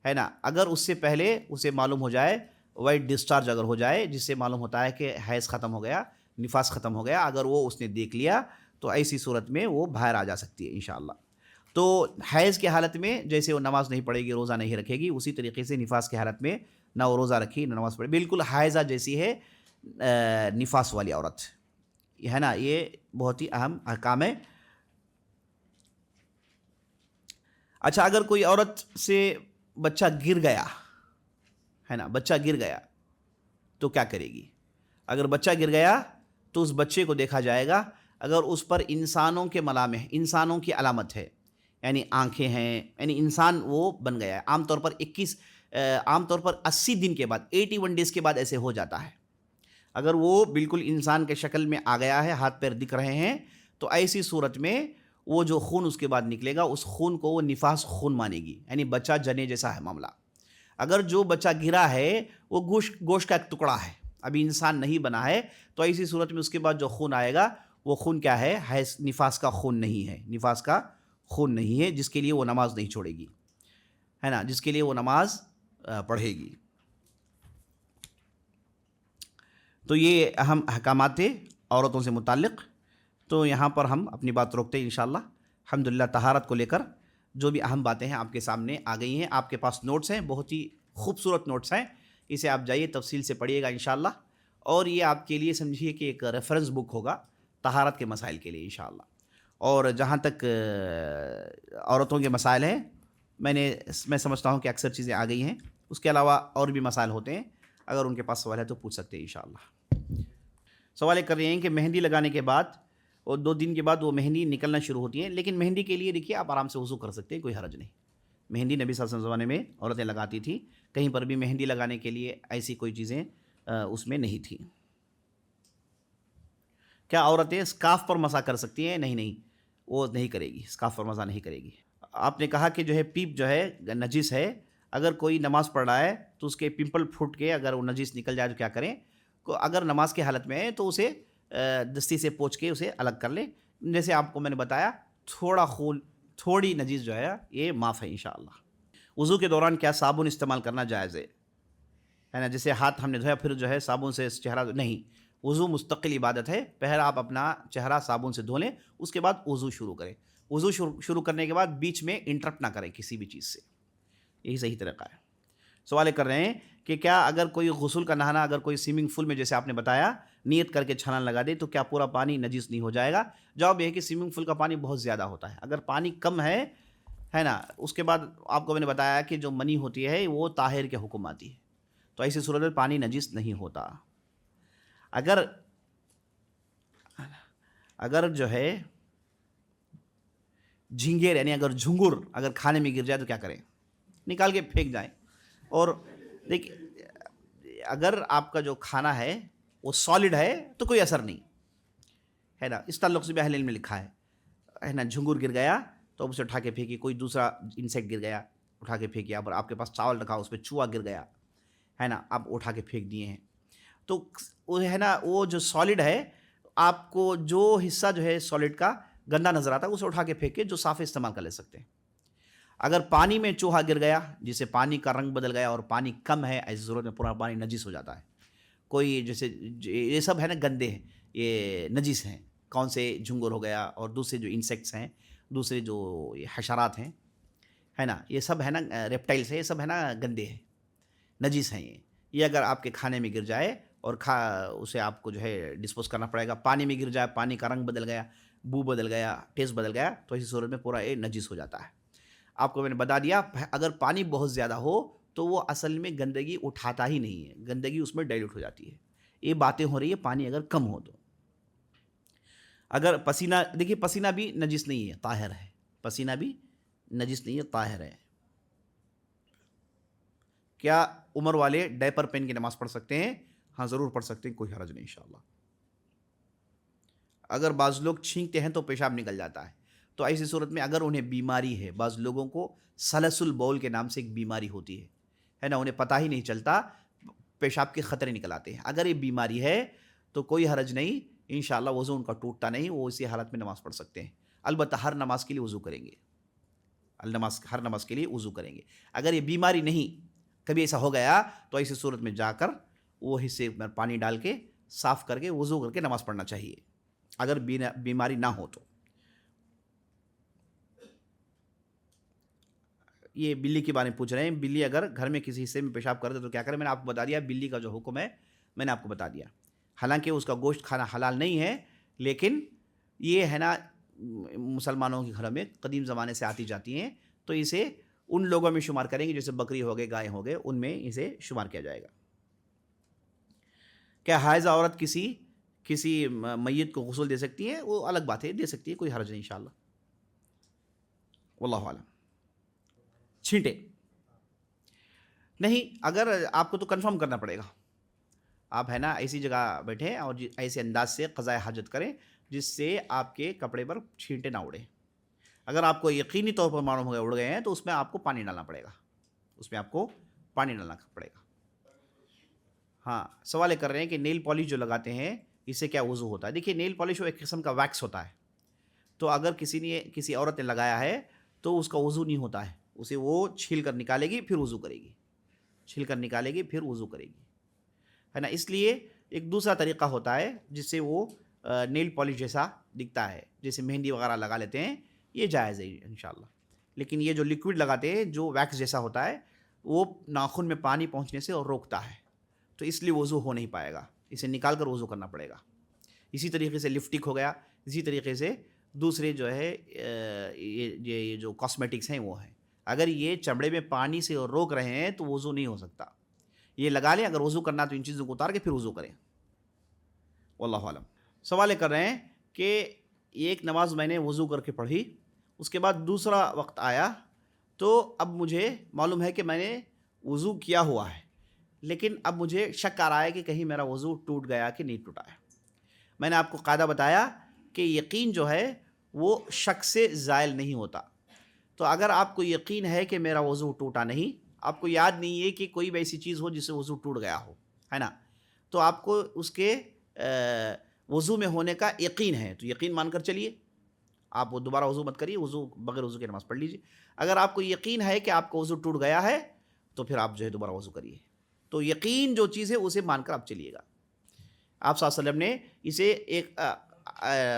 [SPEAKER 2] ہے نا۔ اگر اس سے پہلے اسے معلوم ہو جائے، وائٹ ڈسچارج اگر ہو جائے جس سے معلوم ہوتا ہے کہ حیض ختم ہو گیا، نفاس ختم ہو گیا، اگر وہ اس نے دیکھ لیا تو ایسی صورت میں وہ باہر آ جا سکتی ہے انشاءاللہ۔ تو حیض کی حالت میں جیسے وہ نماز نہیں پڑھے گی، روزہ نہیں رکھے گی، اسی طریقے سے نفاس کی حالت میں نہ وہ روزہ رکھی نہ نماز پڑھے، بالکل حائضہ جیسی ہے نفاس والی عورت، ہے نا۔ یہ بہت ہی اہم احکام ہے۔ اچھا، اگر کوئی عورت سے بچہ گر گیا، ہے نا، بچہ گر گیا تو کیا کرے گی؟ اگر بچہ گر گیا تو اس بچے کو دیکھا جائے گا، اگر اس پر انسانوں کے ملامح، انسانوں کی علامت ہے، یعنی آنکھیں ہیں، یعنی انسان وہ بن گیا ہے۔ عام طور پر 80 دن کے بعد، 81 ڈیز کے بعد ایسے ہو جاتا ہے۔ اگر وہ بالکل انسان کے شکل میں آ گیا ہے، ہاتھ پیر دکھ رہے ہیں، تو ایسی صورت میں وہ جو خون اس کے بعد نکلے گا، اس خون کو وہ نفاس خون مانے گی، یعنی بچہ جنے جیسا ہے معاملہ۔ اگر جو بچہ گرا ہے وہ گوشت کا ایک ٹکڑا ہے، ابھی انسان نہیں بنا ہے، تو ایسی صورت میں اس کے بعد جو خون آئے گا وہ خون کیا ہے؟ نفاس کا خون نہیں ہے، نفاس کا خون نہیں ہے، جس کے لیے وہ نماز نہیں چھوڑے گی، ہے نا، جس کے لیے وہ نماز پڑھے گی۔ تو یہ اہم احکامات تھے عورتوں سے متعلق۔ تو یہاں پر ہم اپنی بات روکتے ہیں انشاءاللہ۔ الحمدللہ طہارت کو لے کر جو بھی اہم باتیں ہیں آپ کے سامنے آ گئی ہیں۔ آپ کے پاس نوٹس ہیں، بہت ہی خوبصورت نوٹس ہیں، اسے آپ جائیے تفصیل سے پڑھیے گا انشاءاللہ، اور یہ آپ کے لیے سمجھیے کہ ایک ریفرنس بک ہوگا طہارت کے مسائل کے لیے انشاءاللہ۔ اور جہاں تک عورتوں کے مسائل ہیں، میں سمجھتا ہوں کہ اکثر چیزیں آ گئی ہیں، اس کے علاوہ اور بھی مسائل ہوتے ہیں، اگر ان کے پاس سوال ہے تو پوچھ سکتے ہیں انشاءاللہ۔ سوال کر رہے ہیں کہ مہندی لگانے کے بعد اور 2 دن کے بعد وہ مہندی نکلنا شروع ہوتی ہے، لیکن مہندی کے لیے دیکھیے آپ آرام سے وضو کر سکتے ہیں، کوئی حرج نہیں۔ مہندی نبی صلی اللہ علیہ وسلم زمانے میں عورتیں لگاتی تھیں، کہیں پر بھی مہندی لگانے کے لیے ایسی کوئی چیزیں اس میں نہیں تھیں۔ کیا عورتیں اسکارف پر مسح کر سکتی ہیں؟ نہیں، وہ نہیں کرے گی، اسکارف پر مسح نہیں کرے گی۔ آپ نے کہا کہ جو ہے پیپ جو ہے نجس ہے، اگر کوئی نماز پڑھ رہا ہے تو اس کے پمپل پھوٹ کے اگر وہ نجس نکل جائے تو کیا کریں؟ اگر نماز کی حالت میں ہے تو اسے دستی سے پوچھ کے اسے الگ کر لیں۔ جیسے آپ کو میں نے بتایا، تھوڑا خون، تھوڑی نجس جو ہے یہ معاف ہے انشاءاللہ۔ وضو کے دوران کیا صابن استعمال کرنا جائز ہے نا؟ جیسے ہاتھ ہم نے دھویا پھر جو ہے صابن سے چہرہ نہیں، وضو مستقل عبادت ہے، پہلے آپ اپنا چہرہ صابن سے دھو لیں، اس کے بعد وضو شروع کریں۔ وضو شروع کرنے کے بعد بیچ میں انٹرپٹ نہ کریں کسی بھی چیز سے، یہی صحیح طریقہ ہے۔ سوال کر رہے ہیں کہ کیا اگر کوئی غسل کا نہانا، اگر کوئی سوئمنگ پول میں جیسے آپ نے بتایا نیت کر کے چھلانگ لگا دے تو کیا پورا پانی نجس نہیں ہو جائے گا؟ جواب یہ ہے کہ سوئمنگ پول کا پانی بہت زیادہ ہوتا ہے. اگر پانی کم ہے نا، اس کے بعد آپ کو میں نے بتایا کہ جو منی ہوتی ہے وہ طاہر کے حکم آتی ہے، تو ایسی صورت میں پانی نجس نہیں ہوتا. اگر جو ہے جھینگیر یعنی اگر جھنگر اگر کھانے میں گر جائے تو کیا کریں؟ نکال کے پھینک جائیں. اور دیکھیے اگر آپ کا جو کھانا ہے وہ سالڈ ہے تو کوئی اثر نہیں ہے نا. اس تعلق سے بھی اہل علم میں لکھا ہے نا، جھنگر گر گیا تو اب اسے اٹھا کے پھینکیے. کوئی دوسرا انسیکٹ گر گیا اٹھا کے پھینکیے. اور آپ کے پاس چاول رکھا اس پہ چوہا گر گیا ہے نا، آپ اٹھا کے پھینک دیے ہیں تو وہ ہے نا، وہ جو سالڈ ہے آپ کو جو حصہ جو ہے سالڈ کا گندا نظر آتا ہے اسے اٹھا کے پھینک کے جو صاف استعمال کر لے سکتے ہیں. اگر پانی میں چوہا گر گیا جسے پانی کا رنگ بدل گیا اور پانی کم ہے، ایسی صورت میں پورا پانی نجس ہو جاتا ہے. کوئی جیسے یہ سب ہے نا گندے ہیں، یہ نجس ہیں. کون سے؟ جھنگر ہو گیا اور دوسرے جو انسیکٹس ہیں، دوسرے جو یہ حشرات ہیں ہے نا، یہ سب ہے نا ریپٹائلس ہیں، یہ سب ہے نا گندے ہیں، نجس ہیں. یہ اگر آپ کے کھانے میں گر جائے اور اسے آپ کو جو ہے ڈسپوز کرنا پڑے گا. پانی میں گر جائے، پانی کا رنگ بدل گیا، بو بدل گیا، ٹیسٹ بدل گیا تو ایسی صورت میں پورا یہ نجس ہو جاتا ہے. آپ کو میں نے بتا دیا اگر پانی بہت زیادہ ہو تو وہ اصل میں گندگی اٹھاتا ہی نہیں ہے، گندگی اس میں ڈائلیوٹ ہو جاتی ہے. یہ باتیں ہو رہی ہے پانی اگر کم ہو تو. اگر پسینہ، دیکھیے پسینہ بھی نجس نہیں ہے، طاہر ہے. پسینہ بھی نجس نہیں ہے، طاہر ہے. کیا عمر والے ڈائپر پہن کے نماز پڑھ سکتے ہیں؟ ہاں ضرور پڑھ سکتے ہیں، کوئی حرج نہیں انشاءاللہ. اگر بعض لوگ چھینکتے ہیں تو پیشاب نکل جاتا ہے تو ایسی صورت میں اگر انہیں بیماری ہے، بعض لوگوں کو سلسل بول کے نام سے ایک بیماری ہوتی ہے نا، انہیں پتہ ہی نہیں چلتا، پیشاب کے خطرے نکل آتے ہیں. اگر یہ بیماری ہے تو کوئی حرج نہیں انشاءاللہ، وضو ان کا ٹوٹتا نہیں، وہ اسی حالت میں نماز پڑھ سکتے ہیں. البتہ ہر نماز کے لیے وضو کریں گے، ہر نماز کے لیے وضو کریں گے. اگر یہ بیماری نہیں، کبھی ایسا ہو گیا تو ایسی صورت میں جا کر وہ حصے میں پانی ڈال کے صاف کر کے وضو کر کے نماز پڑھنا چاہیے اگر بیماری نہ ہو تو. یہ بلی کے بارے میں پوچھ رہے ہیں، بلی اگر گھر میں کسی حصے میں پیشاب کر دے تو کیا کرے؟ میں نے آپ کو بتا دیا بلی کا جو حکم ہے میں نے آپ کو بتا دیا. حالانکہ اس کا گوشت کھانا حلال نہیں ہے، لیکن یہ ہے نا مسلمانوں کے گھر میں قدیم زمانے سے آتی جاتی ہیں تو اسے ان لوگوں میں شمار کریں گے جیسے بکری ہو گئے، گائے ہو گئے، ان میں اسے شمار کیا جائے گا. کیا حائضہ عورت کسی میت کو غسل دے سکتی ہے؟ وہ الگ بات ہے، دے سکتی ہے، کوئی حرج نہیں انشاءاللہ. واللہ اعلم. چھینٹے نہیں، اگر آپ کو تو کنفرم کرنا پڑے گا. آپ ہے نا ایسی جگہ بیٹھے اور ایسے انداز سے قضاء حاجت کریں جس سے آپ کے کپڑے پر چھینٹے نہ اڑیں. اگر آپ کو یقینی طور پر معلوم ہو گیا اڑ گئے ہیں تو اس میں آپ کو پانی ڈالنا پڑے گا. ہاں سوال کر رہے ہیں کہ نیل پالش جو لگاتے ہیں اس سے کیا وضو ہوتا ہے؟ دیکھیے نیل پالش وہ ایک قسم کا ویکس ہوتا ہے، تو اگر کسی عورت نے لگایا ہے تو اس کا وضو نہیں ہوتا ہے. اسے وہ چھیل کر نکالے گی پھر وضو کرے گی، ہے نا. اس لیے ایک دوسرا طریقہ ہوتا ہے جس سے وہ نیل پالش جیسا دکھتا ہے، جیسے مہندی وغیرہ لگا لیتے ہیں، یہ جائز ہے انشاءاللہ. لیکن یہ جو لیکوڈ لگاتے ہیں جو ویکس جیسا ہوتا ہے وہ ناخن میں پانی پہنچنے سے اور روکتا ہے، تو اس لیے وضو ہو نہیں پائے گا، اسے نکال کر وضو کرنا پڑے گا. اسی طریقے سے لپسٹک ہو گیا، اسی طریقے سے دوسرے جو ہے یہ جو کاسمیٹکس ہیں وہ ہیں، اگر یہ چمڑے میں پانی سے روک رہے ہیں تو وضو نہیں ہو سکتا. یہ لگا لیں، اگر وضو کرنا تو ان چیزوں کو اتار کے پھر وضو کریں. واللہ اعلم. سوال کر رہے ہیں کہ ایک نماز میں نے وضو کر کے پڑھی، اس کے بعد دوسرا وقت آیا تو اب مجھے معلوم ہے کہ میں نے وضو کیا ہوا ہے، لیکن اب مجھے شک آ رہا ہے کہ کہیں میرا وضو ٹوٹ گیا کہ نہیں ٹوٹا ہے. میں نے آپ کو قاعدہ بتایا کہ یقین جو ہے وہ شک سے زائل نہیں ہوتا. تو اگر آپ کو یقین ہے کہ میرا وضو ٹوٹا نہیں، آپ کو یاد نہیں ہے کہ کوئی بھی ایسی چیز ہو جس سے وضو ٹوٹ گیا ہو، ہے نا، تو آپ کو اس کے وضو میں ہونے کا یقین ہے تو یقین مان کر چلیے. آپ وہ دوبارہ وضو مت کریے، بغیر وضو کے نماز پڑھ لیجیے. اگر آپ کو یقین ہے کہ آپ کا وضو ٹوٹ گیا ہے تو پھر آپ جو ہے دوبارہ وضو کریے. تو یقین جو چیز ہے اسے مان کر آپ چلیے گا. آپ صلی اللہ علیہ وسلم نے اسے ایک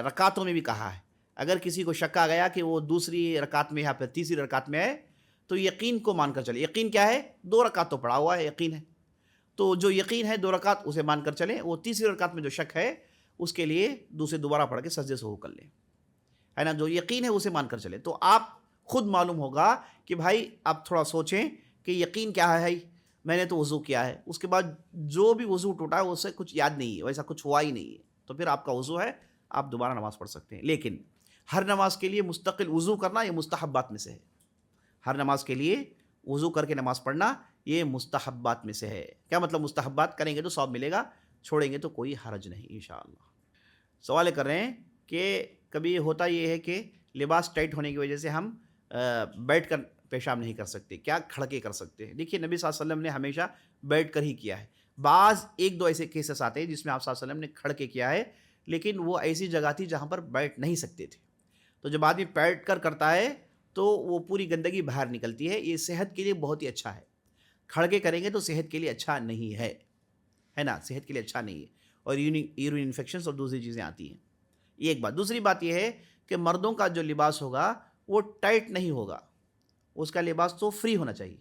[SPEAKER 2] رکعتوں میں بھی کہا ہے. اگر کسی کو شک آ گیا کہ وہ دوسری رکعت میں یا پھر تیسری رکعت میں ہے تو یقین کو مان کر چلے. یقین کیا ہے؟ 2 رکعت تو پڑھا ہوا ہے، یقین ہے. تو جو یقین ہے 2 رکعت اسے مان کر چلیں، وہ تیسری رکعت میں جو شک ہے اس کے لیے دوبارہ پڑھ کے سجدے سے ہو کر لیں، ہے نا. جو یقین ہے اسے مان کر چلیں. تو آپ خود معلوم ہوگا کہ بھائی آپ تھوڑا سوچیں کہ یقین کیا ہے. میں نے تو وضو کیا ہے، اس کے بعد جو بھی وضو ٹوٹا ہے اس سے کچھ یاد نہیں ہے، ویسا کچھ ہوا ہی نہیں ہے، تو پھر آپ کا وضو ہے، آپ دوبارہ نماز پڑھ سکتے ہیں. لیکن ہر نماز کے لیے مستقل وضو کرنا یہ مستحبات میں سے ہے. ہر نماز کے لیے وضو کر کے نماز پڑھنا یہ مستحبات میں سے ہے. کیا مطلب مستحبات؟ کریں گے تو ثواب ملے گا، چھوڑیں گے تو کوئی حرج نہیں انشاءاللہ. سوال کر رہے ہیں کہ کبھی ہوتا یہ ہے کہ لباس ٹائٹ ہونے کی وجہ سے ہم بیٹھ کر پیشاب نہیں کر سکتے، کیا کھڑ کے کر سکتے ہیں؟ دیکھیے نبی صلی اللہ علیہ وسلم نے ہمیشہ بیٹھ کر ہی کیا ہے. بعض 1-2 ایسے کیسز آتے ہیں جس میں آپ صلی اللہ علیہ وسلم نے کھڑ کے کیا ہے، لیکن وہ ایسی جگہ تھی جہاں پر بیٹھ نہیں سکتے تھے. تو جب آدمی بیٹھ کر کرتا ہے تو وہ پوری گندگی باہر نکلتی ہے. یہ صحت کے لیے بہت ہی اچھا ہے. کھڑ کے کریں گے تو صحت کے لیے اچھا نہیں ہے نا، صحت کے لیے اچھا نہیں ہے، اور یورین انفیکشنز اور دوسری چیزیں آتی ہیں. یہ ایک بات. دوسری بات یہ ہے کہ مردوں کا جو لباس ہوگا وہ ٹائٹ نہیں ہوگا، اس کا لباس تو فری ہونا چاہیے.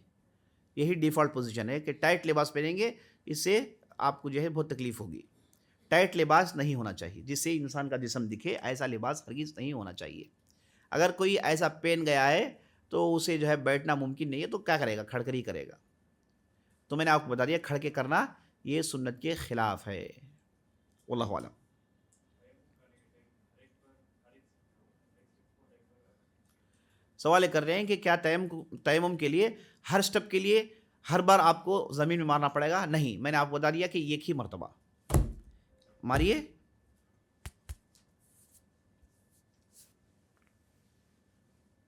[SPEAKER 2] یہی ڈیفالٹ پوزیشن ہے کہ ٹائٹ لباس پہنیں گے اس سے آپ کو جو ہے بہت تکلیف ہوگی. ٹائٹ لباس نہیں ہونا چاہیے جس سے انسان کا جسم دکھے، ایسا لباس ہرگز نہیں ہونا چاہیے. اگر کوئی ایسا پہن گیا ہے تو اسے جو ہے بیٹھنا ممکن نہیں ہے، تو کیا کرے گا؟ کھڑ کر ہی کرے گا. تو میں نے آپ کو بتا دیا کھڑ کے کرنا یہ سنت کے خلاف ہے. واللہ اعلم. سوال کر رہے ہیں کہ کیا تیمم کے لیے ہر سٹیپ کے لیے ہر بار آپ کو زمین میں مارنا پڑے گا؟ نہیں، میں نے آپ کو بتا دیا کہ ایک ہی مرتبہ ماریے.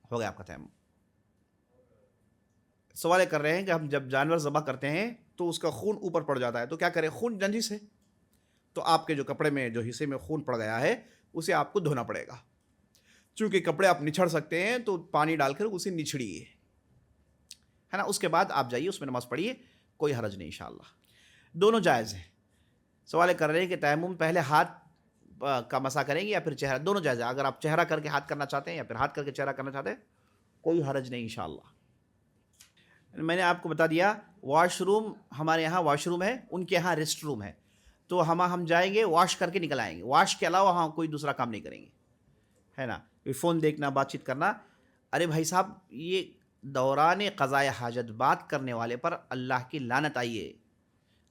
[SPEAKER 2] ہو گیا آپ کا تیمم. سوال کر رہے ہیں کہ ہم جب جانور ذبح کرتے ہیں تو اس کا خون اوپر پڑ جاتا ہے تو کیا کریں؟ خون نجس ہے، تو آپ کے جو کپڑے میں جو حصے میں خون پڑ گیا ہے اسے آپ کو دھونا پڑے گا. چونکہ کپڑے آپ نچھڑ سکتے ہیں تو پانی ڈال کر اسے نچھڑیے، ہے نا. اس کے بعد آپ جائیے اس میں نماز پڑھیے، کوئی حرج نہیں انشاءاللہ. دونوں جائز ہیں. سوال کر رہے ہیں کہ تیمم پہلے ہاتھ کا مسح کریں گے یا پھر چہرہ؟ دونوں جائز ہے. اگر آپ چہرہ کر کے ہاتھ کرنا چاہتے ہیں یا پھر ہاتھ کر کے چہرہ کرنا چاہتے ہیں کوئی حرج نہیں انشاءاللہ. میں نے آپ کو بتا دیا واش روم، ہمارے یہاں واش روم ہے، ان کے یہاں ریسٹ روم ہے. تو ہم جائیں گے واش کر کے نکل آئیں گے، واش کے علاوہ ہم کوئی دوسرا کام نہیں کریں گے، ہے نا. فون دیکھنا، بات چیت کرنا. ارے بھائی صاحب، یہ دوران قضاء حاجت بات کرنے والے پر اللہ کی لعنت آئی ہے،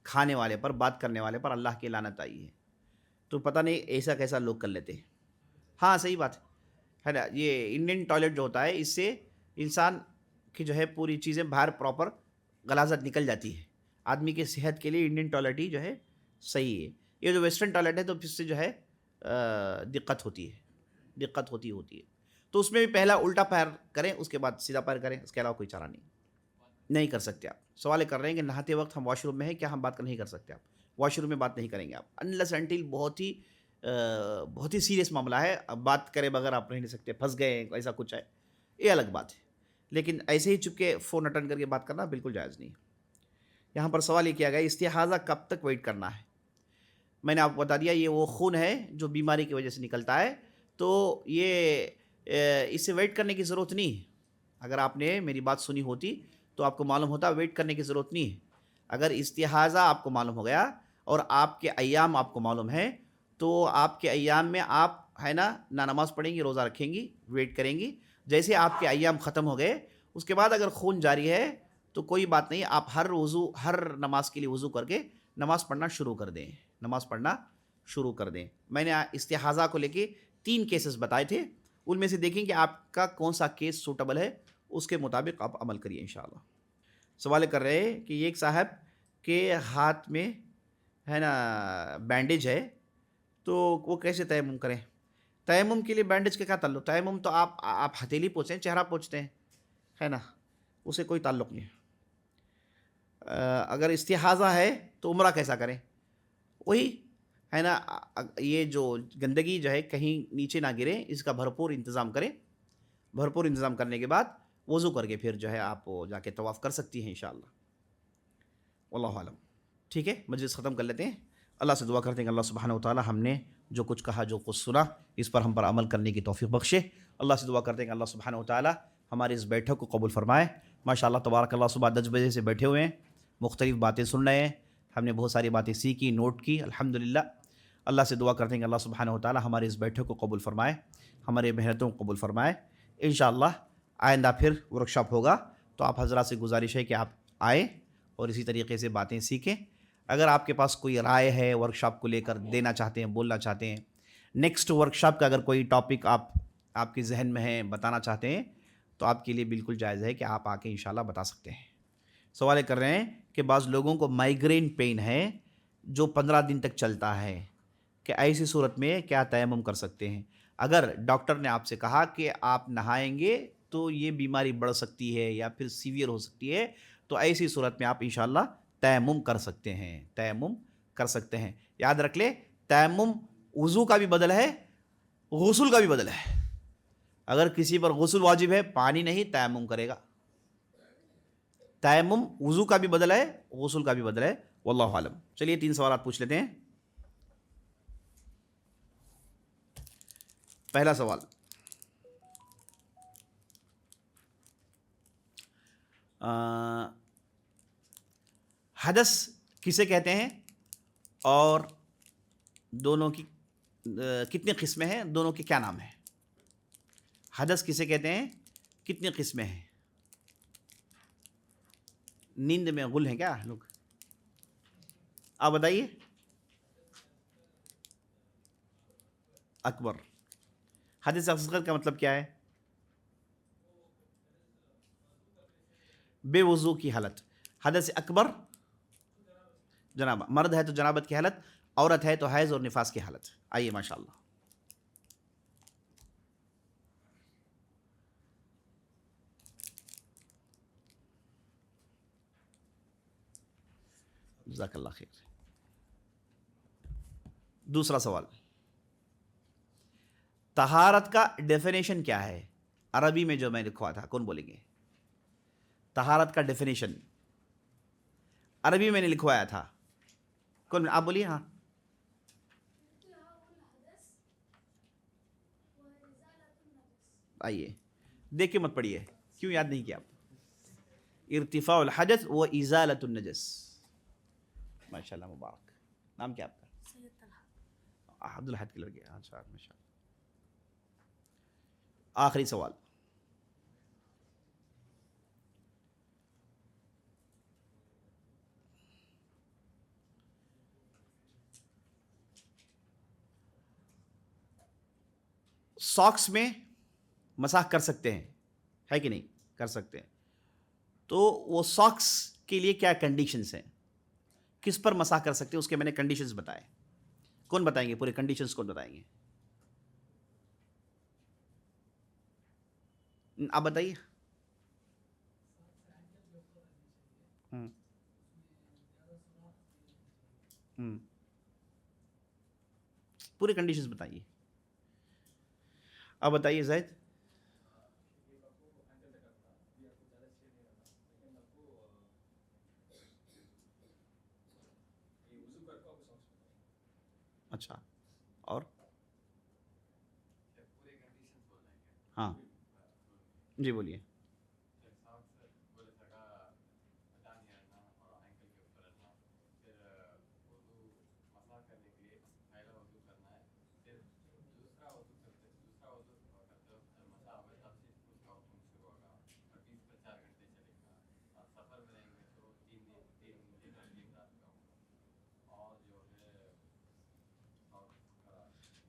[SPEAKER 2] کھانے والے پر، بات کرنے والے پر اللہ کی لعنت آئی ہے. تو پتہ نہیں ایسا کیسا لوگ کر لیتے ہیں. ہاں صحیح بات ہے نا. یہ انڈین ٹوائلٹ جو ہوتا ہے اس سے انسان کی جو ہے پوری چیزیں باہر پراپر غلاظت نکل جاتی ہے. آدمی کی صحت کے لیے انڈین ٹوائلٹ ہی جو ہے صحیح ہے. یہ جو ویسٹرن ٹوائلٹ ہے تو اس سے جو ہے دقت ہوتی ہے، دقت ہوتی ہے. تو اس میں بھی پہلا الٹا پیر کریں، اس کے بعد سیدھا پیر کریں، اس کے علاوہ کوئی چارہ نہیں کر سکتے آپ. سوال کر رہے ہیں کہ نہاتے وقت ہم واش روم میں ہیں، کیا ہم بات نہیں کر سکتے؟ آپ واش روم میں بات نہیں کریں گے آپ انلیس انٹل بہت ہی سیریس معاملہ ہے. اب بات کرے بغیر آپ رہ نہیں سکتے، پھنس گئے ایسا کچھ ہے، یہ الگ بات ہے. لیکن ایسے ہی چپ کے فون اٹینڈ کر کے بات کرنا بالکل جائز نہیں. یہاں پر سوال یہ کیا گیا استحاضہ کب تک ویٹ کرنا ہے؟ میں نے آپ کو بتا دیا یہ وہ خون ہے جو بیماری کی وجہ سے نکلتا ہے، تو یہ اس سے ویٹ کرنے کی ضرورت نہیں ہے. اگر آپ نے میری بات سنی ہوتی تو آپ کو معلوم ہوتا ویٹ کرنے کی ضرورت نہیں ہے. اگر استحاضہ آپ کو معلوم ہو گیا اور آپ کے ایام آپ کو معلوم ہے تو آپ کے ایام میں آپ ہے نا نماز پڑھیں گی، روزہ رکھیں گی، ویٹ کریں گی. جیسے آپ کے ایام ختم ہو گئے اس کے بعد اگر خون جاری ہے تو کوئی بات نہیں، آپ ہر نماز کے لیے وضو کر کے نماز پڑھنا شروع کر دیں. میں نے استحاضہ کو لے کے 3 کیسز بتائے تھے، ان میں سے دیکھیں کہ آپ کا کون سا کیس سوٹیبل ہے، اس کے مطابق آپ عمل کریے انشاءاللہ. سوال کر رہے ہیں کہ ایک صاحب کے ہاتھ میں ہے نا بینڈیج ہے تو وہ کیسے تیمم کریں؟ تیمم کے لیے بینڈیج کا کیا تعلق؟ تیمم تو آپ ہتھیلی پوچھیں، چہرہ پوچھتے ہیں، ہے نا، اسے کوئی تعلق نہیں. اگر استحاضہ ہے تو عمرہ کیسا کریں؟ وہی ہے نا، یہ جو گندگی جو ہے کہیں نیچے نہ گرے، اس کا بھرپور انتظام کریں. بھرپور انتظام کرنے کے بعد وضو کر کے پھر جو ہے آپ جا کے طواف کر سکتی ہیں انشاءاللہ. واللہ اعلم. ٹھیک ہے، مجلس ختم کر لیتے ہیں. اللہ سے دعا کرتے ہیں کہ اللہ سبحانہ و تعالی ہم نے جو کچھ کہا، جو کچھ سنا، اس پر ہم پر عمل کرنے کی توفیق بخشے. اللہ سے دعا کرتے ہیں کہ اللہ سبحانہ و تعالی ہماری اس بیٹھک کو قبول فرمائے. ماشاءاللہ تبارک اللہ، صبح 10 بجے سے بیٹھے ہوئے ہیں، مختلف باتیں سن رہے ہیں، ہم نے بہت ساری باتیں سیکھی، نوٹ کی الحمدللہ. اللہ سے دعا کرتے ہیں کہ اللہ سبحانہ و تعالی ہمارے اس بیٹھک کو قبول فرمائے، ہمارے محنتوں کو قبول فرمائے. انشاءاللہ آئندہ پھر ورک شاپ ہوگا تو آپ حضرات سے گزارش ہے کہ آپ آئیں اور اسی طریقے سے باتیں سیکھیں. اگر آپ کے پاس کوئی رائے ہے ورک شاپ کو لے کر دینا چاہتے ہیں، بولنا چاہتے ہیں، نیکسٹ ورک شاپ کا اگر کوئی ٹاپک آپ کے ذہن میں ہے، بتانا چاہتے ہیں، تو آپ کے لیے بالکل جائز ہے کہ آپ آ کے انشاءاللہ بتا سکتے ہیں. سوال کر رہے ہیں کہ بعض لوگوں کو مائیگرین پین ہے جو 15 دن تک چلتا ہے، کہ ایسی صورت میں کیا تیمم کر سکتے ہیں؟ اگر ڈاکٹر نے آپ سے کہا کہ آپ نہائیں گے تو یہ بیماری بڑھ سکتی ہے یا پھر سیویئر ہو سکتی ہے، تو ایسی صورت میں آپ انشاءاللہ تیمم کر سکتے ہیں، تیمم کر سکتے ہیں. یاد رکھ لے، تیمم وضو کا بھی بدل ہے، غسل کا بھی بدل ہے. اگر کسی پر غسل واجب ہے، پانی نہیں، تیمم کرے گا. تیمم وضو کا بھی بدل ہے، غسل کا بھی بدل ہے. واللہ عالم. چلیے 3 سوالات پوچھ لیتے ہیں. پہلا سوال، حدث کسے کہتے ہیں اور دونوں کی کتنی قسمیں ہیں، دونوں کے کیا نام ہیں؟ حدث کسے کہتے ہیں، کتنی قسمیں ہیں؟ نیند میں غل ہیں کیا لوگ؟ آپ بتائیے. اکبر. حدث اصغر کا مطلب کیا ہے؟ بے وضو کی حالت. حدث اکبر جنابت، مرد ہے تو جنابت کی حالت، عورت ہے تو حیض اور نفاس کی حالت. آئیے ماشاءاللہ. جزاک اللہ خیر. دوسرا سوال، طہارت کا ڈیفینیشن کیا ہے؟ عربی میں جو میں لکھوا تھا، کون بولیں گے؟ طہارت کا ڈیفینیشن عربی میں نے لکھوایا تھا، کون؟ آپ بولیے. ہاں آئیے، دیکھ کے مت پڑھیے، کیوں یاد نہیں کیا آپ؟ ارتفاع الحدث و ازالۃ النجس. ماشاءاللہ مبارک. نام کیا آپ کا؟ عبد الحد کے لڑکے. اچھا ماشاءاللہ. آخری سوال، ساکس میں مسح کر سکتے ہیں، ہے کہ نہیں؟ کر سکتے ہیں. تو وہ ساکس کے لیے کیا کنڈیشنز ہیں؟ کس پر مسح کر سکتے ہیں؟ اس کے میں نے کنڈیشنز بتائے. کون بتائیں گے پورے کنڈیشنز؟ کون بتائیں گے؟ آپ بتائیے. پورے کنڈیشنز بتائیے. آپ بتائیے زید. اچھا، اور ہاں جی بولیے.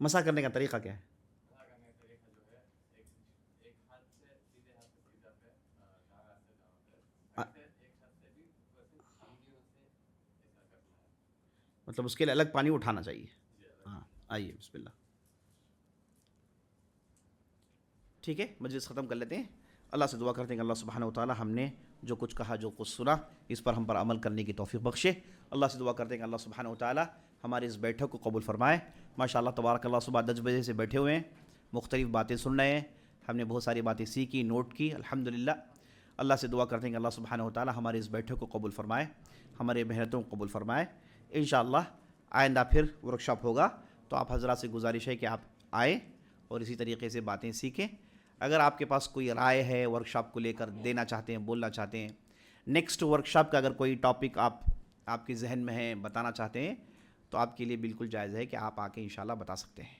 [SPEAKER 2] مسح کرنے کا طریقہ کیا ہے؟ مطلب اس کے لیے الگ پانی اٹھانا چاہیے. ہاں آئیے بسم اللہ. ٹھیک ہے، مجلس ختم کر لیتے ہیں. اللہ سے دعا کرتے ہیں کہ اللہ سبحانہ و تعالی ہم نے جو کچھ کہا، جو کچھ سنا، اس پر ہم پر عمل کرنے کی توفیق بخشے. اللہ سے دعا کرتے ہیں کہ اللہ سبحانہ و تعالی ہمارے اس بیٹھک کو قبول فرمائے. ماشاءاللہ تبارک اللہ. صبح 10 بجے سے بیٹھے ہوئے ہیں، مختلف باتیں سن رہے ہیں. ہم نے بہت ساری باتیں سیکھی، نوٹ کی الحمدللہ. اللہ سے دعا کرتے ہیں کہ اللہ سبحانہ و تعالی ہمارے اس بیٹھک کو قبول فرمائے، ہمارے محنتوں کو قبول فرمائے. انشاءاللہ آئندہ پھر ورک شاپ ہوگا تو آپ حضرات سے گزارش ہے کہ آپ آئیں اور اسی طریقے سے باتیں سیکھیں. اگر آپ کے پاس کوئی رائے ہے ورک شاپ کو لے کر دینا چاہتے ہیں، بولنا چاہتے ہیں، نیکسٹ ورک شاپ کا اگر کوئی ٹاپک آپ کے ذہن میں ہیں، بتانا چاہتے ہیں، تو آپ کے لیے بالکل جائز ہے کہ آپ آ کے انشاءاللہ بتا سکتے ہیں۔